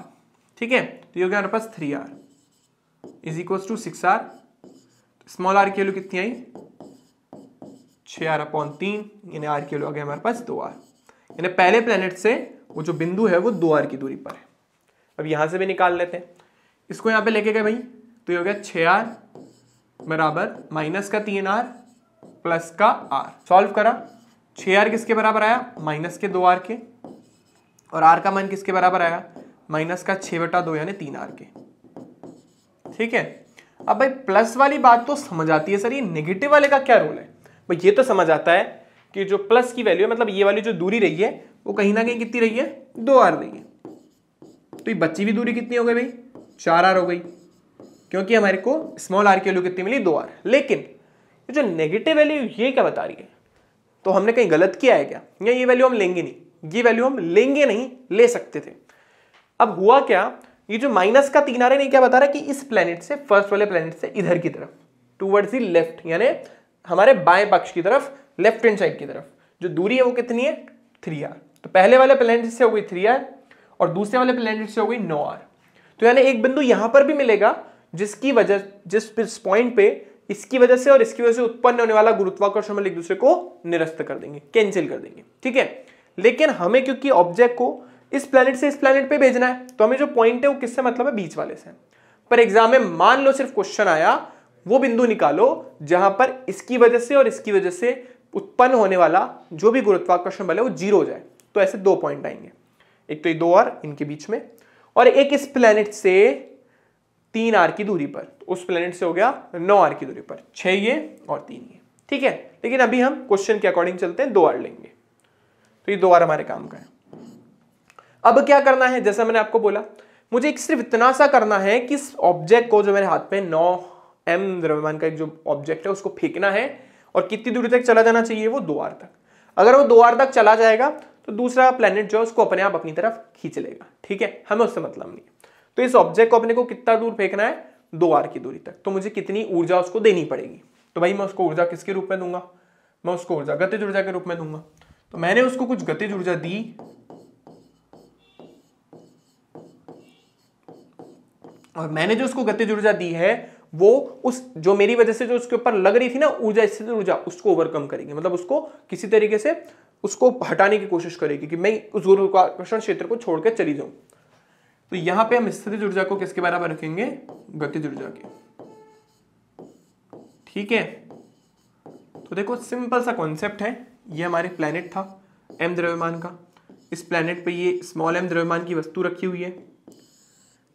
ठीक है। तो ये हो गया हमारे पास 3r = 6r। स्मॉल r की वैल्यू कितनी आई 6r/3, यानी r की वैल्यू आ गया हमारे पास 2r। यानी पहले प्लेनेट से वो जो बिंदु है वो 2r की दूरी पर है। अब यहां से भी निकाल लेते हैं, इसको यहाँ पे लेके गए भाई, तो ये हो गया 6r बराबर -3r प्लस का r। सॉल्व करा, 6r किसके बराबर आया, -2r के, और r का मान किसके बराबर आया, -6/2 यानी 3r के, ठीक है। अब भाई प्लस वाली बात तो समझ आती है, सर ये नेगेटिव वाले का क्या रोल है। भाई ये तो समझ आता है कि जो प्लस की वैल्यू है, मतलब ये वाली जो दूरी रही है वो कहीं ना कहीं कितनी रही है, 2r रही है। तो ये बची हुई दूरी कितनी हो गई भाई, 4r हो गई, क्योंकि हमारे को स्मॉल r की वैल्यू कितनी मिली, 2r। लेकिन ये जो नेगेटिव वैल्यू ये क्या बता रही है, तो हमने कहीं गलत किया है क्या, या ये वैल्यू हम लेंगे नहीं, ये वैल्यू हम लेंगे नहीं, ले सकते थे। अब हुआ क्या, ये जो -3r है, क्या बता रहा है कि इस प्लेनेट से, फर्स्ट वाले प्लेनेट से इधर की तरफ, टूवर्ड्स द लेफ्ट, यानी हमारे बाएं पक्ष की तरफ, लेफ्ट हैंड साइड की तरफ जो दूरी है वो कितनी है 3r। तो पहले वाले प्लेनेट से हो गई 3r और दूसरे वाले प्लेनेट से हो गई 9r। तो यानी एक बिंदु यहां पर भी मिलेगा जिसकी वजह, जिस पॉइंट पे इसकी वजह से और इसकी वजह से उत्पन्न होने वाला गुरुत्वाकर्षण बल एक दूसरे को निरस्त कर देंगे, कैंसिल कर देंगे, ठीक है। लेकिन हमें क्योंकि ऑब्जेक्ट को इस प्लेनेट से इस प्लेनेट पे भेजना है, तो हमें जो पॉइंट है वो किससे मतलब है, बीच वाले से। पर एग्जाम में मान लो सिर्फ क्वेश्चन आया, वो बिंदु निकालो जहां पर इसकी वजह से और इसकी वजह से उत्पन्न होने वाला जो भी गुरुत्वाकर्षण बल है वो जीरो हो जाए। तो ऐसे 2 पॉइंट आएंगे, एक तो ये 2 आर इनके बीच में, और एक इस प्लेनेट से 3 आर की दूरी पर, उस प्लेनेट से हो गया 9 आर की दूरी पर, 6 ये और 3 ये, ठीक है। लेकिन अभी हम क्वेश्चन के अकॉर्डिंग चलते हैं, 2 आर लेंगे, तो ये 2 आर हमारे काम का है। अब क्या करना है, जैसा मैंने आपको बोला, मुझे एक सिर्फ इतना सा करना है कि इस ऑब्जेक्ट को जो मेरे हाथ में 9m द्रव्यमान का एक जो ऑब्जेक्ट है उसको फेंकना है, और कितनी दूरी तक चला जाना चाहिए, वो 2 आर तक। अगर वो 2 आर तक चला जाएगा तो दूसरा प्लेनेट जो है उसको अपने आप अपनी तरफ खींच लेगा, ठीक है, हमें उससे मतलब नहीं। तो इस ऑब्जेक्ट को अपने को कितना दूर फेंकना है, 2 आर की दूरी तक, तो मुझे कितनी ऊर्जा उसको देनी पड़ेगी। तो भाई मैं उसको ऊर्जा किसके रूप में दूंगा, मैं उसको ऊर्जा गतिज ऊर्जा के रूप में दूंगा। तो मैंने उसको कुछ गतिज ऊर्जा दी, और मैंने जो उसको गतिज ऊर्जा दी है वो उस जो मेरी वजह से जो उसके ऊपर लग रही थी ना ऊर्जा, स्थितिज ऊर्जा, उसको ओवरकम करेगी, मतलब उसको किसी तरीके से उसको हटाने की कोशिश करेगी कि मैं उस गुरुत्वाकर्षण क्षेत्र को छोड़कर चली जाऊं। तो यहां पे हम स्थितिज ऊर्जा को किसके बराबर रखेंगे, गतिज ऊर्जा के, ठीक है। तो देखो सिंपल सा कॉन्सेप्ट है, ये हमारे प्लेनेट था m द्रव्यमान का, इस प्लेनेट पे ये स्मॉल m द्रव्यमान की वस्तु रखी हुई है,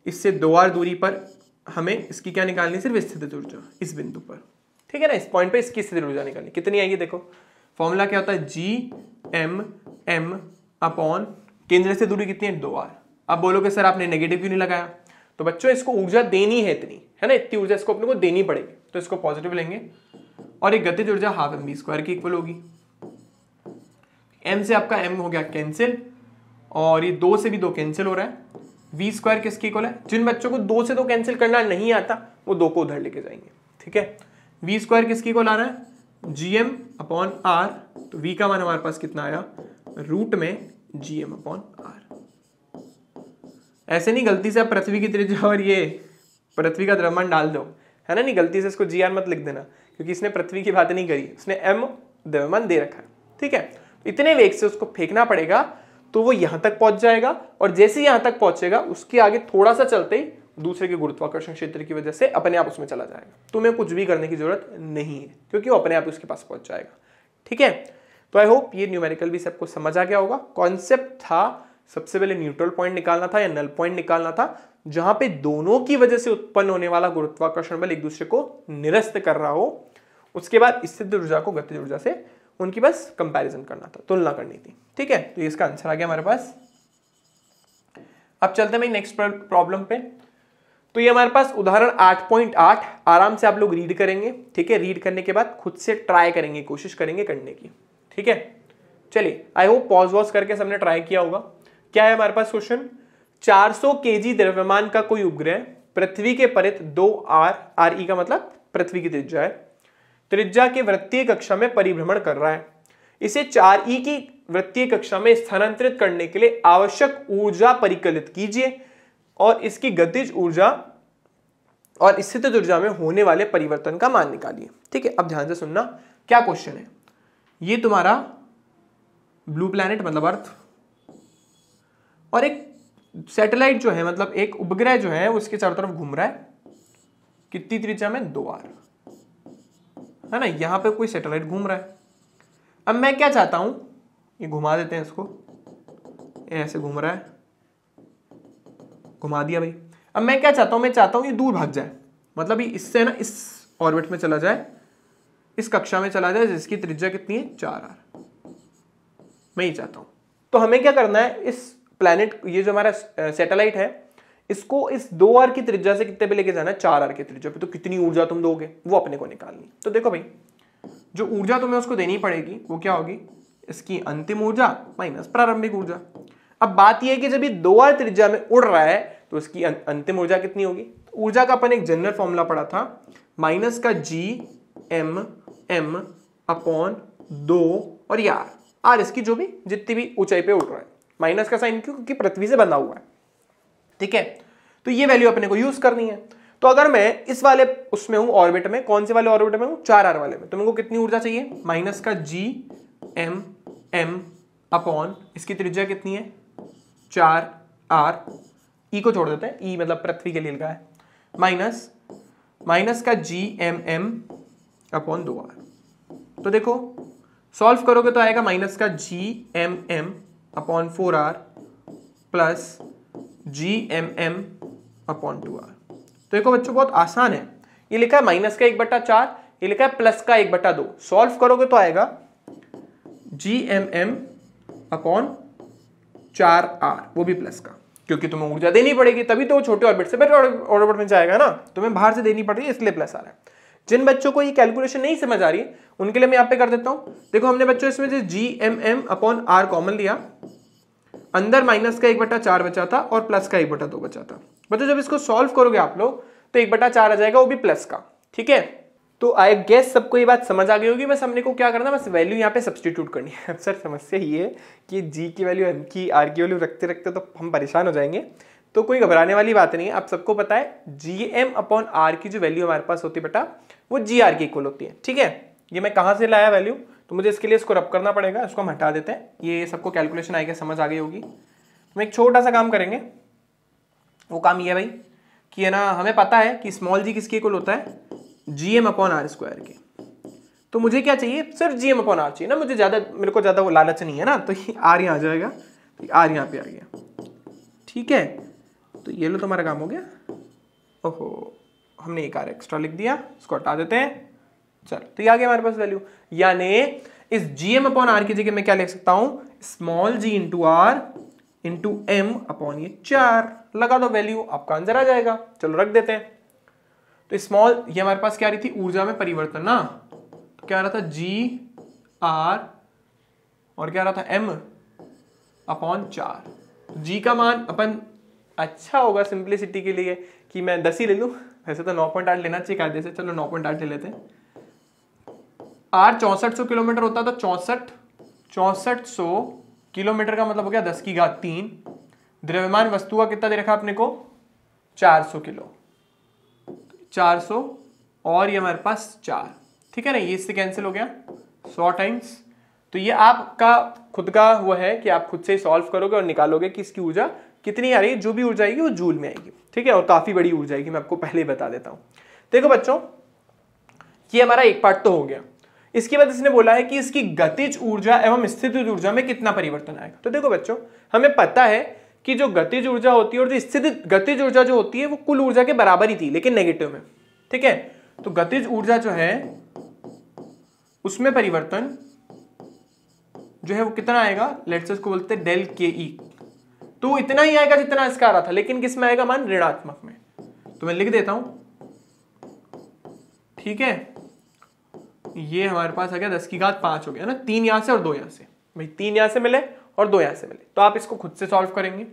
इससे 2 आर दूरी पर हमें इसकी क्या निकालनी है, सिर्फ स्थितिज ऊर्जा इस बिंदु पर, ठीक है ना। इस पॉइंट पे इसकी स्थितिज ऊर्जा निकालनी, कितनी आएगी, देखो फॉर्मूला क्या होता है, Gm अपॉन केंद्र से दूरी कितनी है, 2 आर। अब बोलोगे सर आपने नेगेटिव क्यों नहीं लगाया, तो बच्चों इसको ऊर्जा देनी है इतनी, है ना, इतनी ऊर्जा इसको अपने को देनी पड़ेगी, तो इसको पॉजिटिव लेंगे, और एक गतिज ऊर्जा हाफ mv² की इक्वल होगी। m से आपका m हो गया कैंसिल, और ये 2 से भी 2 कैंसिल हो रहा है, v² किसकी इक्वल है, जिन बच्चों को 2 से 2 कैंसिल करना नहीं आता वो 2 को उधर लेके जाएंगे, ठीक है। v² किसकी इक्वल आ रहा है, gm अपॉन r, तो v का मान हमारे पास कितना आया, रूट में gm अपॉन r। ऐसे नहीं गलती से आप पृथ्वी की त्रिज्या और ये पृथ्वी का द्रव्यमान डाल दो, है ना, नहीं गलती से इसको gr मत लिख देना, क्योंकि इसने पृथ्वी की बात नहीं करी, उसने m द्रव्यमान दे रखा है, ठीक है। तो इतने वेग से उसको फेंकना पड़ेगा, तो वो यहां तक पहुंच जाएगा, और जैसे यहां तक पहुंचेगा उसके आगे थोड़ा सा चलते ही दूसरे के गुरुत्वाकर्षण क्षेत्र की वजह से अपने आप उसमें चला जाएगा। तुम्हें कुछ भी करने की जरूरत नहीं है, क्योंकि वो अपने आप उसके पास पहुंच जाएगा, ठीक है। तो आई होप ये न्यूमेरिकल भी सबको समझ आ गया होगा। कॉन्सेप्ट था सबसे पहले न्यूट्रल पॉइंट निकालना था या नल पॉइंट निकालना था, जहां पे दोनों की वजह से उत्पन्न होने वाला गुरुत्वाकर्षण बल एक दूसरे को निरस्त कर रहा हो। उसके बाद स्थितिज ऊर्जा को गतिज ऊर्जा से उनकी बस कंपैरिजन करना था, तुलना करनी थी, ठीक है। तो इसका आंसर आ गया हमारे पास। अब चलते हैं नेक्स्ट प्रॉब्लम पे। तो ये हमारे पास उदाहरण 8.8 आराम से आप लोग रीड करेंगे, ठीक है। रीड करने के बाद खुद से ट्राई करेंगे, कोशिश करेंगे करने की, ठीक है। चलिए, आई होप पॉज वॉज करके सबने ट्राई किया होगा। क्या है हमारे पास क्वेश्चन, 400 केजी द्रव्यमान का कोई उपग्रह पृथ्वी के परित 2 आर ई का मतलब पृथ्वी की त्रिज्या है, त्रिज्या के वृत्तीय कक्षा में परिभ्रमण कर रहा है। इसे 4e की वृत्तीय कक्षा में स्थानांतरित करने के लिए आवश्यक ऊर्जा परिकलित कीजिए और इसकी गतिज ऊर्जा और स्थितिज ऊर्जा में होने वाले परिवर्तन का मान निकालिए, ठीक है। अब ध्यान से सुनना, क्या क्वेश्चन है। ये तुम्हारा ब्लू प्लैनेट मतलब अर्थ, और एक सैटेलाइट जो है मतलब एक उपग्रह जो है उसके चारों तरफ घूम रहा है, कितनी त्रिज्या में, 2 आर, है ना। यहां पे कोई सैटेलाइट घूम रहा है। अब मैं क्या चाहता हूं, ये घुमा देते हैं इसको, ऐसे घूम रहा है, घुमा दिया भाई। अब मैं क्या चाहता हूं, मैं चाहता हूं ये दूर भाग जाए, मतलब ये इससे ना इस ऑर्बिट में चला जाए, इस कक्षा में चला जाए जिसकी त्रिज्या कितनी है, 4 आर। मैं ये चाहता हूं। तो हमें क्या करना है, इस प्लैनेट, ये जो हमारा सैटेलाइट है, इसको इस 2 आर की त्रिज्या से कितने पे लेके जाना है, 4 आर की त्रिज्या पे। तो कितनी ऊर्जा तुम दोगे वो अपने को निकालनी। तो देखो भाई, जो ऊर्जा तुम्हें उसको देनी पड़ेगी वो क्या होगी, इसकी अंतिम ऊर्जा माइनस प्रारंभिक ऊर्जा। अब बात यह है कि जब ये 2 आर त्रिज्या में उड़ रहा है तो इसकी अंतिम ऊर्जा कितनी होगी। ऊर्जा का अपन एक जनरल फॉर्मूला पढ़ा था, माइनस का Gm अपॉन 2 और ये आर इसकी जो भी जितनी भी ऊंचाई पे उड़ रहा है, माइनस का साइन क्यों, क्योंकि पृथ्वी से बंधा हुआ है, ठीक है। तो ये वैल्यू अपने को यूज करनी है। तो तो अगर मैं इस वाले उसमें हूं ऑर्बिट में, कौन से वाले ऑर्बिट में हूं, 4r वाले में, तो मेरे को कितनी ऊर्जा चाहिए, माइनस का GMM अपॉन इसकी त्रिज्या कितनी है 4r, ई को छोड़ देते हैं, ई मतलब पृथ्वी के लिए लिखा है, माइनस का GMM अपॉन 2r। तो देखो सॉल्व करोगे तो आएगा माइनस का GMM upon 4r plus GMM upon 2r। तो देखो बच्चों बहुत आसान है, ये लिखा है माइनस का 1/4, ये लिखा है प्लस का 1/2। सॉल्व करोगे तो आएगा GMM अपॉन 4r, वो भी प्लस का, क्योंकि तुम्हें ऊर्जा देनी पड़ेगी तभी तो वो छोटे ऑर्बिट से बड़े ऑर्बिट में जाएगा ना, तुम्हें बाहर से देनी पड़ रही है इसलिए प्लस आ रहा है। जिन बच्चों को ये कैलकुलेशन नहीं समझ आ रही है उनके लिए मैं यहाँ पे कर देता हूँ। देखो हमने बच्चों इसमें जो GMM अपॉन r कॉमन लिया, अंदर माइनस का 1/4 बचा था और प्लस का 1/2 बचा था। बच्चों जब इसको सॉल्व करोगे आप लोग तो 1/4 आ जाएगा, वो भी प्लस का। ठीक है, तो आई गेस सबको ये बात समझ आ गई होगी। बस हमने को क्या करना है, बस वैल्यू यहाँ पे सब्स्टिट्यूट करनी है। अब सर समस्या ये है कि जी की वैल्यू एम की आर की वैल्यू रखते रखते तो हम परेशान हो जाएंगे, तो कोई घबराने वाली बात नहीं है। आप सबको पता है GM अपॉन आर की जो वैल्यू हमारे पास होती है बेटा, वो GR के इक्वल होती है। ठीक है, ये मैं कहाँ से लाया वैल्यू, तो मुझे इसके लिए इसको रब करना पड़ेगा, इसको हम हटा देते हैं। ये सबको कैलकुलेशन आएगा, समझ आ गई होगी। तो एक छोटा सा काम करेंगे, वो काम ये है भाई कि है ना, हमें पता है कि स्मॉल जी किसके इक्वल होता है, GM अपॉन आर स्क्वायर के। तो मुझे क्या चाहिए, सिर्फ GM अपॉन आर चाहिए ना, मेरे को ज्यादा वो लालच नहीं है ना, तो ये आर यहाँ आ जाएगा, तो आर यहाँ पे आ गया। ठीक है, तो ये लो तुम्हारा काम हो गया। ओहो, हमने एक आर एक्स्ट्रा लिख दिया, इसको हटा देते हैं। चलो, तो ये आ गया हमारे पास वैल्यू, यानी इस GM अपॉन आर की जगह मैं क्या लिख सकता हूं, small g into R into M upon ये 4 लगा दो वैल्यू, आपका आंसर आ जाएगा। चलो रख देते हैं। तो स्मॉल ये हमारे पास क्या आ रही थी, ऊर्जा में परिवर्तन ना, तो क्या आ रहा था GR और क्या आ रहा था M अपॉन 4। G का मान अपन, अच्छा होगा सिंप्लिसिटी के लिए कि मैं 10 ही ले लूं, वैसे तो 9.8 लेना चाहिए कायदे से, चलो 9.8 ले लेते हैं। R 6400 किलोमीटर होता है, तो 6400 किलोमीटर का मतलब हो गया 10 की घात 3। द्रव्यमान वस्तु का कितना दे रखा अपने को, 400 किलो, 400 और ये हमारे पास 4। ठीक है ना, ये इससे कैंसिल हो गया 100 टाइम्स। तो ये आपका खुद का वो है कि आप खुद से सॉल्व करोगे और निकालोगे कि इसकी ऊर्जा कितनी आ रही है। जो भी ऊर्जा आएगी वो जूल में आएगी। ठीक है, और काफी बड़ी ऊर्जा आएगी, मैं आपको पहले ही बता देता हूं। देखो बच्चों, ये हमारा एक पार्ट तो हो गया। इसके बाद इसने बोला है कि इसकी गतिज ऊर्जा एवं स्थितिज ऊर्जा में कितना परिवर्तन आएगा। तो देखो बच्चों, हमें पता है कि जो गतिज ऊर्जा होती है और जो स्थितिज गतिज ऊर्जा जो होती है वो कुल ऊर्जा के बराबर ही थी, लेकिन नेगेटिव में। ठीक है, तो गतिज ऊर्जा जो है उसमें परिवर्तन जो है वो कितना आएगा, लेट्स से इसको बोलते हैं डेल के ई। तो इतना ही आएगा जितना इसका आ रहा था, लेकिन किस में आएगा, मान ऋणात्मक में। तो मैं लिख देता हूं। ठीक है, ये हमारे पास आ गया 10 की घात 5 हो गया ना, 3 यहां से और 2 यहां से। भाई 3 यहां से मिले और 2 यहां से मिले, तो आप इसको खुद से सॉल्व करेंगे।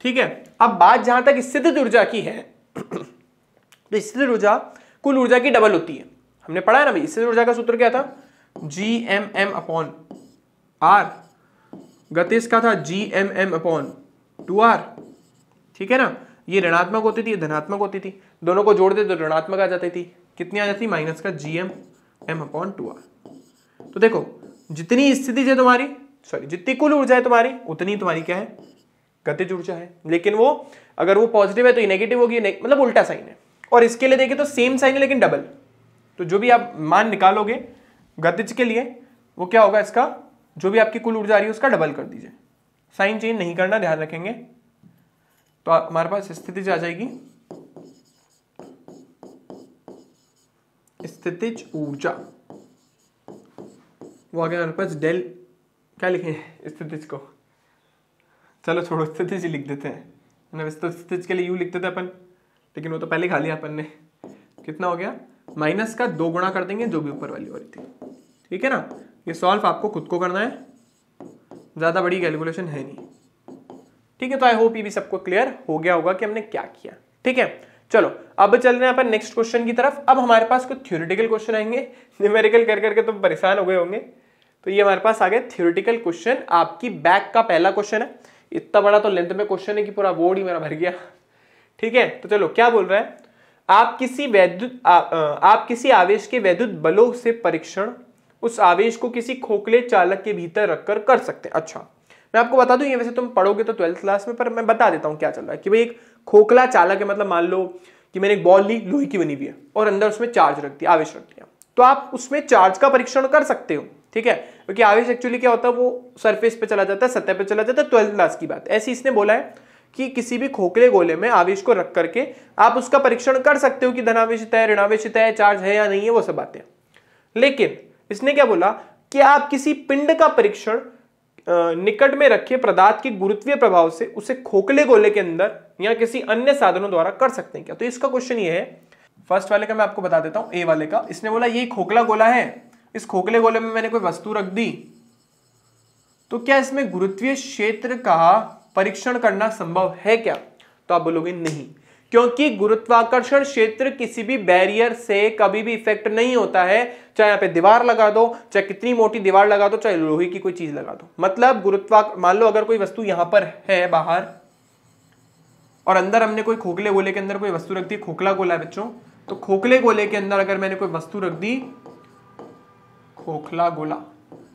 ठीक है, अब बात जहां तक स्थितिज ऊर्जा की है, तो स्थितिज ऊर्जा कुल ऊर्जा की डबल होती है। हमने पढ़ा है ना भाई, स्थितिज ऊर्जा का सूत्र क्या था, GMM अपॉन आर, गतिज का था GMM अपॉन 2r। ठीक है ना, ये ऋणात्मक होती थी, ये धनात्मक होती थी, दोनों को जोड़ दे तो ऋणात्मक आ जाती थी। कितनी आ जाती, माइनस का GMM अपॉन 2r। तो देखो जितनी स्थितिज है तुम्हारी, सॉरी जितनी कुल ऊर्जा है तुम्हारी, उतनी तुम्हारी क्या है, गतिज ऊर्जा है। लेकिन वो अगर वो पॉजिटिव है तो ये नेगेटिव होगी, मतलब उल्टा साइन है। और इसके लिए देखिए तो सेम साइन है लेकिन डबल। तो जो भी आप मान निकालोगे गतिज के लिए, वो क्या होगा, इसका जो भी आपकी कुल ऊर्जा आ रही है उसका डबल कर दीजिए। साइन चेंज नहीं करना, ध्यान रखेंगे। तो हमारे पास स्थितिज आ जाएगी, स्थितिज ऊर्जा, वो आ गया हमारे पास डेल, क्या लिखें स्थितिज को, चलो छोड़ो स्थितिज लिख देते हैं ना। वैसे तो स्थितिज के लिए यू लिखते थे अपन, लेकिन वो तो पहले खा लिया अपन ने। कितना हो गया, माइनस का 2 गुणा कर देंगे जो भी ऊपर वाली हो रही थी। ठीक है ना, ये सॉल्व आपको खुद को करना है, ज्यादा बड़ी कैलकुलेशन है नहीं। ठीक है, तो आई होप ये भी सबको क्लियर हो गया होगा कि हमने क्या किया। ठीक है, चलो अब चल रहे हैं अपन नेक्स्ट क्वेश्चन की तरफ। अब हमारे पास कुछ थ्योरेटिकल क्वेश्चन आएंगे, न्यूमेरिकल कर करके तो परेशान हो गए होंगे। तो ये हमारे पास आ गए थ्योरेटिकल क्वेश्चन, आपकी बैक का पहला क्वेश्चन है। इतना बड़ा तो लेंथ में क्वेश्चन है कि पूरा बोर्ड ही मेरा भर गया। ठीक है, तो चलो क्या बोल रहा है, आप किसी आवेश के वैद्युत बलों से परीक्षण उस आवेश को किसी खोखले चालक के भीतर रखकर कर सकते हैं। अच्छा, मैं आपको बता दूं, ये वैसे तुम पढ़ोगे तो 12th क्लास में, पर मैं बता देता हूं क्या चल रहा है कि भाई एक खोखला चालक है, मतलब मान लो कि मैंने एक बॉल ली, लोहे की बनी हुई है, और अंदर उसमें चार्ज रख दिया, आवेश रख दिया, तो आप उसमें चार्ज का परीक्षण कर सकते हो, ठीक है, क्योंकि आवेश एक्चुअली क्या होता है, वो सरफेस पे चला जाता है, सतह पे चला जाता है, 12th क्लास की बात। ऐसे इसने बोला है कि किसी भी खोखले गोले में आवेश को रख करके आप उसका परीक्षण कर सकते हो कि धनावेशित है, ऋणावेशित है, चार्ज है या नहीं है, वो सब बातें। लेकिन इसने क्या बोला कि आप किसी पिंड का परीक्षण निकट में रखे पदार्थ के गुरुत्वीय प्रभाव से उसे खोखले गोले के अंदर या किसी अन्य साधनों द्वारा कर सकते हैं क्या। तो इसका क्वेश्चन ये है, फर्स्ट वाले का मैं आपको बता देता हूं, ए वाले का। इसने बोला ये खोखला गोला है, इस खोखले गोले में मैंने कोई वस्तु रख दी, तो क्या इसमें गुरुत्वीय क्षेत्र का परीक्षण करना संभव है क्या। तो आप बोलोगे नहीं, क्योंकि गुरुत्वाकर्षण क्षेत्र किसी भी बैरियर से कभी भी इफेक्ट नहीं होता है, चाहे यहाँ पे दीवार लगा दो, चाहे कितनी मोटी दीवार लगा दो, चाहे लोहे की कोई चीज लगा दो। मतलब मान लो अगर कोई वस्तु यहां पर है बाहर, और अंदर हमने कोई खोखले गोले के अंदर कोई वस्तु रख दी, खोखला गोला है बच्चों, तो खोखले गोले के अंदर अगर मैंने कोई वस्तु रख दी, खोखला गोला,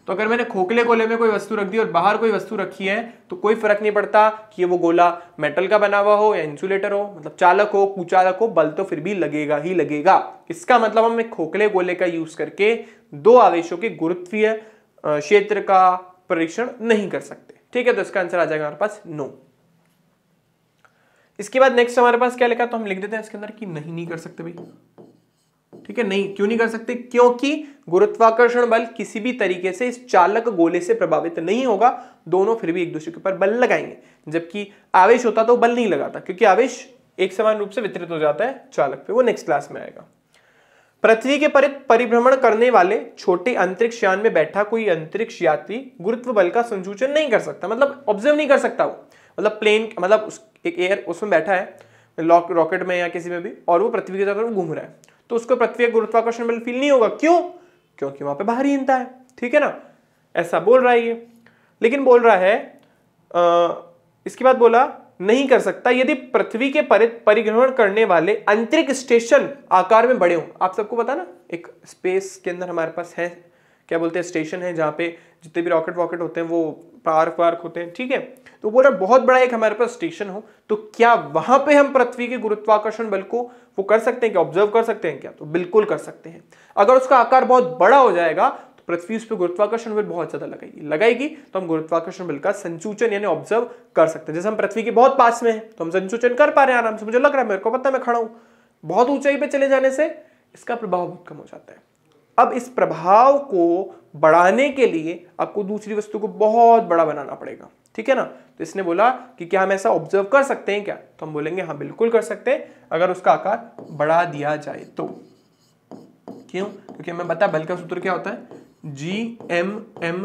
तो अगर मैंने खोखले गोले में कोई वस्तु रख दी और बाहर कोई वस्तु रखी है, तो कोई फर्क नहीं पड़ता कि वो गोला मेटल का बना हुआ हो या इंसुलेटर हो, मतलब चालक हो कुचालक हो, बल तो फिर भी लगेगा ही लगेगा। इसका मतलब हम एक खोखले गोले का यूज करके दो आवेशों के गुरुत्वीय क्षेत्र का परीक्षण नहीं कर सकते, ठीक है। तो इसका आंसर आ जाएगा हमारे पास नो। इसके बाद नेक्स्ट हमारे पास क्या लिखा, तो हम लिख देते हैं इसके अंदर कि नहीं कर सकते भाई, ठीक है। नहीं क्यों नहीं कर सकते, क्योंकि गुरुत्वाकर्षण बल किसी भी तरीके से इस चालक गोले से प्रभावित नहीं होगा, दोनों फिर भी एक दूसरे के ऊपर बल लगाएंगे, जबकि आवेश होता तो बल नहीं लगाता, क्योंकि आवेश एक समान रूप से वितरित हो जाता है चालक पे, वो नेक्स्ट क्लास में आएगा। पृथ्वी के परिभ्रमण करने वाले छोटे अंतरिक्ष यान में बैठा कोई अंतरिक्ष यात्री गुरुत्व बल का संसूचन नहीं कर सकता, मतलब ऑब्जर्व नहीं कर सकता वो, मतलब प्लेन, मतलब एक एयर उसमें बैठा है रॉकेट में या किसी में भी, और वो पृथ्वी की तरफ घूम रहा है, तो उसको पृथ्वी का गुरुत्वाकर्षण बल फील नहीं होगा। क्यों, क्योंकि वहां पे भारीहीनता है, ठीक है ना, ऐसा बोल रहा है ये। लेकिन बोल रहा है इसके बाद बोला नहीं कर सकता यदि पृथ्वी के परिभ्रमण करने वाले अंतरिक्ष स्टेशन आकार में बड़े हों। आप सबको पता ना, एक स्पेस के अंदर हमारे पास है, क्या बोलते हैं, स्टेशन है, जहां पे जितने भी रॉकेट होते हैं वो पार्क होते हैं, ठीक है। तो बोल रहा बहुत बड़ा एक हमारे पास स्टेशन हो, तो क्या वहां पे हम पृथ्वी के गुरुत्वाकर्षण बल को वो कर सकते हैं क्या, ऑब्जर्व कर सकते हैं क्या। तो बिल्कुल कर सकते हैं। अगर उसका आकार बहुत बड़ा हो जाएगा तो पृथ्वी उस पर गुरुत्वाकर्षण बल बहुत ज्यादा लगाएगी, तो हम गुरुत्वाकर्षण बल का संसूचन यानी ऑब्जर्व कर सकते हैं। जैसे हम पृथ्वी के बहुत पास में है तो हम संसूचन कर पा रहे हैं आराम से, मुझे लग रहा है, मेरे को पता है मैं खड़ा हूं। बहुत ऊंचाई पे चले जाने से इसका प्रभाव बहुत कम हो जाता है। अब इस प्रभाव को बढ़ाने के लिए आपको दूसरी वस्तु को बहुत बड़ा बनाना पड़ेगा, ठीक है ना। तो इसने बोला कि क्या हम ऐसा ऑब्जर्व कर सकते हैं क्या, तो हम बोलेंगे हाँ बिल्कुल कर सकते हैं, अगर उसका आकार बढ़ा दिया जाए तो। क्यों, क्योंकि हमें पता है बल का सूत्र क्या होता है, Gm/m/r²।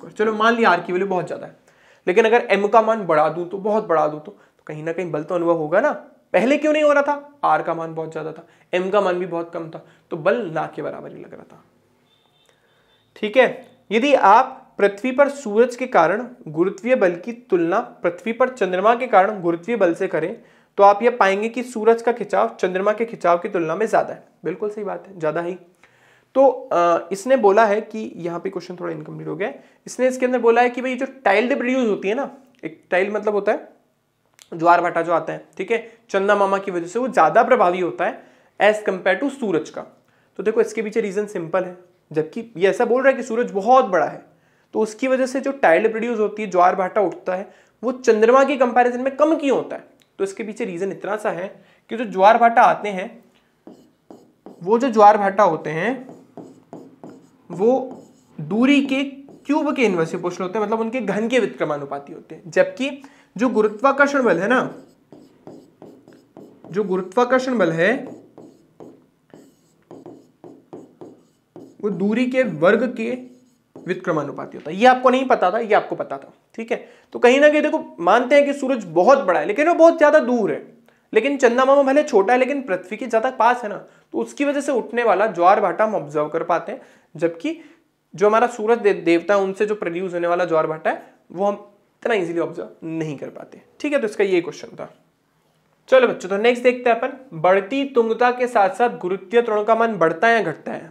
चलो मान लिया r की वैल्यू बहुत ज्यादा है, लेकिन अगर m का मान बढ़ा दूं तो बहुत बढ़ा दूं तो कहीं ना कहीं बल तो अनुभव होगा ना। पहले क्यों नहीं हो रहा था, r का मान बहुत ज्यादा था, m का मान भी बहुत कम था, तो बल ना के बराबर ही लग रहा था, ठीक है। यदि आप पृथ्वी पर सूरज के कारण गुरुत्वीय बल की तुलना पृथ्वी पर चंद्रमा के कारण गुरुत्वीय बल से करें, तो आप यह पाएंगे कि सूरज का खिंचाव चंद्रमा के खिंचाव की तुलना में ज्यादा है। बिल्कुल सही बात है, ज्यादा ही। तो इसने बोला है कि यहाँ पे क्वेश्चन थोड़ा इनकम्प्लीट हो गया। इसने इसके अंदर बोला है कि भाई जो टाइल डिप रिड्यूस होती है ना, एक टाइल मतलब होता है ज्वार भाटा जो आता है, ठीक है, चंदा मामा की वजह से वो ज्यादा प्रभावी होता है एज कंपेयर टू सूरज का। तो देखो इसके पीछे रीजन सिंपल है, जबकि ये ऐसा बोल रहा है कि सूरज बहुत बड़ा है, तो उसकी वजह से जो टाइल प्रोड्यूस होती है, ज्वार भाटा उठता है, वो चंद्रमा की कंपैरिजन में कम क्यों होता है। तो इसके पीछे रीजन इतना सा है कि जो ज्वार भाटा आते हैं, वो जो ज्वार भाटा होते हैं वो दूरी के क्यूब के इनवर्स प्रोपोर्शनल होते हैं, मतलब उनके घन के व्युत्क्रमानुपाती होते हैं। जबकि जो गुरुत्वाकर्षण बल है ना, जो गुरुत्वाकर्षण बल है वो दूरी के वर्ग के व्युत्क्रमानुपाती होता है। ये आपको नहीं पता था, ये आपको पता था, ठीक है। तो कहीं ना कहीं देखो मानते हैं कि सूरज बहुत बड़ा है, लेकिन वो बहुत ज्यादा दूर है, लेकिन चंदा मामा भले छोटा है लेकिन पृथ्वी के ज्यादा पास है ना, तो उसकी वजह से उठने वाला ज्वार भाटा हम ऑब्जर्व कर पाते हैं, जबकि जो हमारा सूरज देवता है उनसे जो प्रोड्यूस होने वाला ज्वार भाटा है वो हम इतना इजीली ऑब्जर्व नहीं कर पाते, ठीक है। तो इसका ये क्वेश्चन था। चलो बच्चों, तो नेक्स्ट देखते हैं अपन, बढ़ती तुंगता के साथ साथ गुरुत्वीय त्वरण का मान बढ़ता है या घटता है।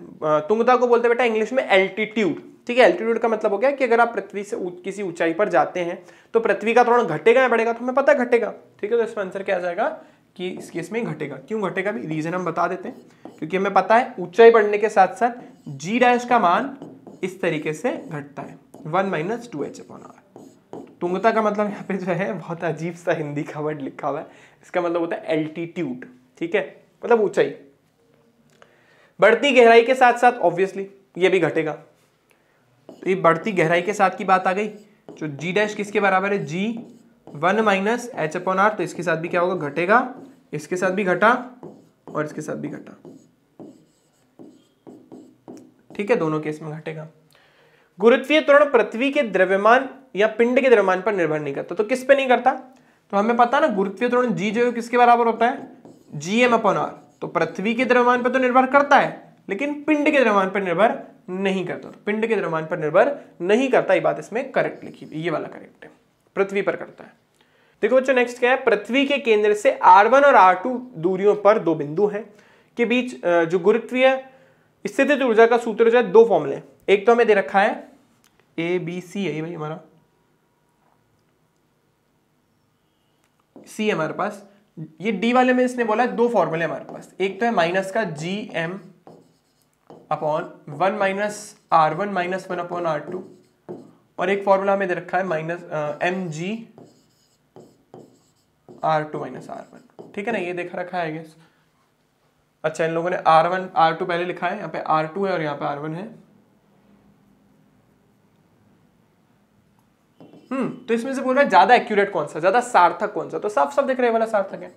तुंगता को बोलते हैं बेटा इंग्लिश में एल्टीट्यूड, ठीक है। एल्टीट्यूड का मतलब हो गया कि अगर आप पृथ्वी से किसी ऊंचाई पर जाते हैं तो पृथ्वी का त्वरण घटेगा या बढ़ेगा, तो हमें पता घटेगा, ठीक है। तो इसका आंसर क्या आ जाएगा कि इस केस में घटेगा। क्यों घटेगा भी रीजन हम बता देते हैं, क्योंकि हमें पता है ऊंचाई बढ़ने के साथ साथ जी डैश का मान इस तरीके से घटता है 1 - 2h/r। तुंगता का मतलब यहाँ पे जो है बहुत अजीब सा हिंदी का वर्ड लिखा हुआ है, इसका मतलब होता है एल्टीट्यूड, ठीक है, मतलब ऊंचाई। बढ़ती गहराई के साथ साथ ऑब्वियसली ये भी घटेगा, तो ये बढ़ती गहराई के साथ की बात आ गई। जो जी डैश किसके बराबर है, जी 1 - h/r, तो इसके साथ भी क्या होगा, घटेगा, इसके साथ भी घटा और इसके साथ भी घटा, ठीक है, दोनों केस में घटेगा। गुरुत्वीय त्वरण पृथ्वी के द्रव्यमान या पिंड के द्रव्यमान पर निर्भर नहीं करता, तो किस पे नहीं करता, तो हमें पता ना गुरुत्वीय त्वरण जी जो है किसके बराबर होता है, Gm/r। तो पृथ्वी के द्रव्यमान पर तो निर्भर करता है लेकिन पिंड के द्रव्यमान पर निर्भर नहीं करता, तो पिंड के द्रव्यमान पर निर्भर नहीं करता, ये बात इसमें करेक्ट लिखी हुई, ये वाला करेक्ट है, पृथ्वी पर करता है। देखो बच्चों नेक्स्ट क्या है, पृथ्वी के केंद्र से R1 और R2 दूरियों पर दो बिंदु हैं के बीच जो गुरुत्वीय स्थितिज ऊर्जा का सूत्र जो है दो फॉर्मूले, एक तो हमें दे रखा है ABC है भाई हमारा, C हमारे पास, ये D वाले में इसने बोला है दो फॉर्मूले हमारे पास, एक तो है माइनस का Gm/1 - R1 - 1/R2 और एक फॉर्मूला हमें दे रखा है Mg R2 - R1, ठीक है ना, ये देखा रखा है गेस। अच्छा इन लोगों ने R1 R2 पहले लिखा है, यहाँ पे R2 है और यहाँ पे R1 है। तो इसमें से बोल रहा है ज्यादा एक्यूरेट कौन सा, ज्यादा सार्थक कौन सा, तो साफ साफ दिख रहा है वाला सार्थक है।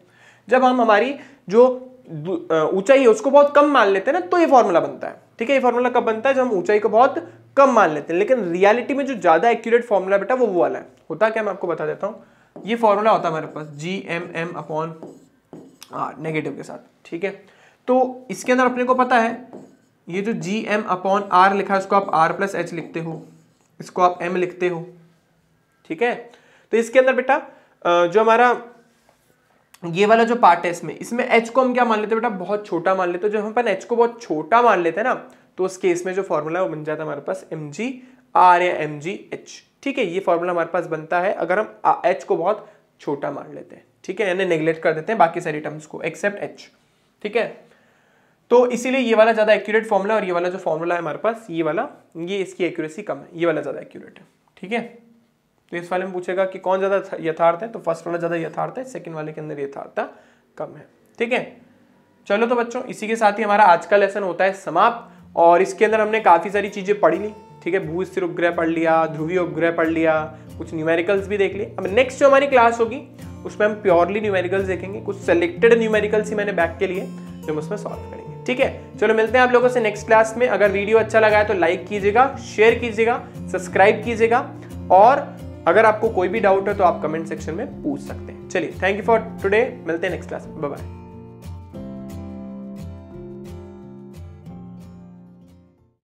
जब हम हमारी जो ऊंचाई है उसको बहुत कम मान लेते हैं ना, तो ये फॉर्मूला बनता है, ठीक है। ये फॉर्मूला कब बनता है, जब हम ऊंचाई को बहुत कम मान लेते हैं, लेकिन रियलिटी में जो ज्यादा एक्यूरेट फॉर्मूला बेटा वो वाला है। होता क्या मैं आपको बता देता हूँ, ये फॉर्मूला होता है हमारे पास Gmm/r नेगेटिव के साथ, ठीक है। तो इसके अंदर अपने को पता है ये जो Gm/r लिखा है उसको आप r + h लिखते हो, इसको आप m लिखते हो, ठीक है। तो इसके अंदर बेटा जो हमारा ये वाला जो पार्ट है इसमें h को हम क्या मान लेते हैं बेटा, बहुत छोटा मान लेते हैं। जब हम अपन h को बहुत छोटा मान लेते हैं ना, तो उस केस में जो फॉर्मूला है वो बन जाता है हमारे पास mgr या mgh, ठीक है। ये फॉर्मूला हमारे पास बनता है अगर हम h को बहुत छोटा मान लेते हैं, ठीक है, यानी नेग्लेक्ट कर देते हैं बाकी सारी टर्म्स को एक्सेप्ट h, ठीक है। तो इसीलिए ये वाला ज्यादा एक्यूरेट फॉर्मूला और ये वाला जो फॉर्मूला है हमारे पास ये वाला, ये इसकी एक्यूरेसी कम है, ये वाला ज्यादा एक्यूरेट है, ठीक है। तो इस वाले में पूछेगा कि कौन ज्यादा यथार्थ है, तो फर्स्ट वाला ज्यादा यथार्थ है, सेकंड वाले के अंदर यथार्थता कम है, ठीक है। चलो तो बच्चों इसी के साथ ही हमारा आज का लेसन होता है समाप्त, और इसके अंदर हमने काफी सारी चीजें पढ़ी ली, ठीक है। भू स्थिर उपग्रह पढ़ लिया, ध्रुवीय उपग्रह पढ़ लिया, कुछ न्यूमेरिकल्स भी देख लिए। अब नेक्स्ट जो हमारी क्लास होगी उसमें हम प्योरली न्यूमेरिकल्स देखेंगे, कुछ सेलेक्टेड न्यूमेरिकल्स ही मैंने बैक के लिए जो हम उसमें सॉल्व करेंगे, ठीक है। चलो मिलते हैं आप लोगों से नेक्स्ट क्लास में। अगर वीडियो अच्छा लगा है तो लाइक कीजिएगा, शेयर कीजिएगा, सब्सक्राइब कीजिएगा, और अगर आपको कोई भी डाउट है तो आप कमेंट सेक्शन में पूछ सकते हैं। चलिए थैंक यू फॉर टुडे, मिलते हैं नेक्स्ट क्लास में, बाय बाय।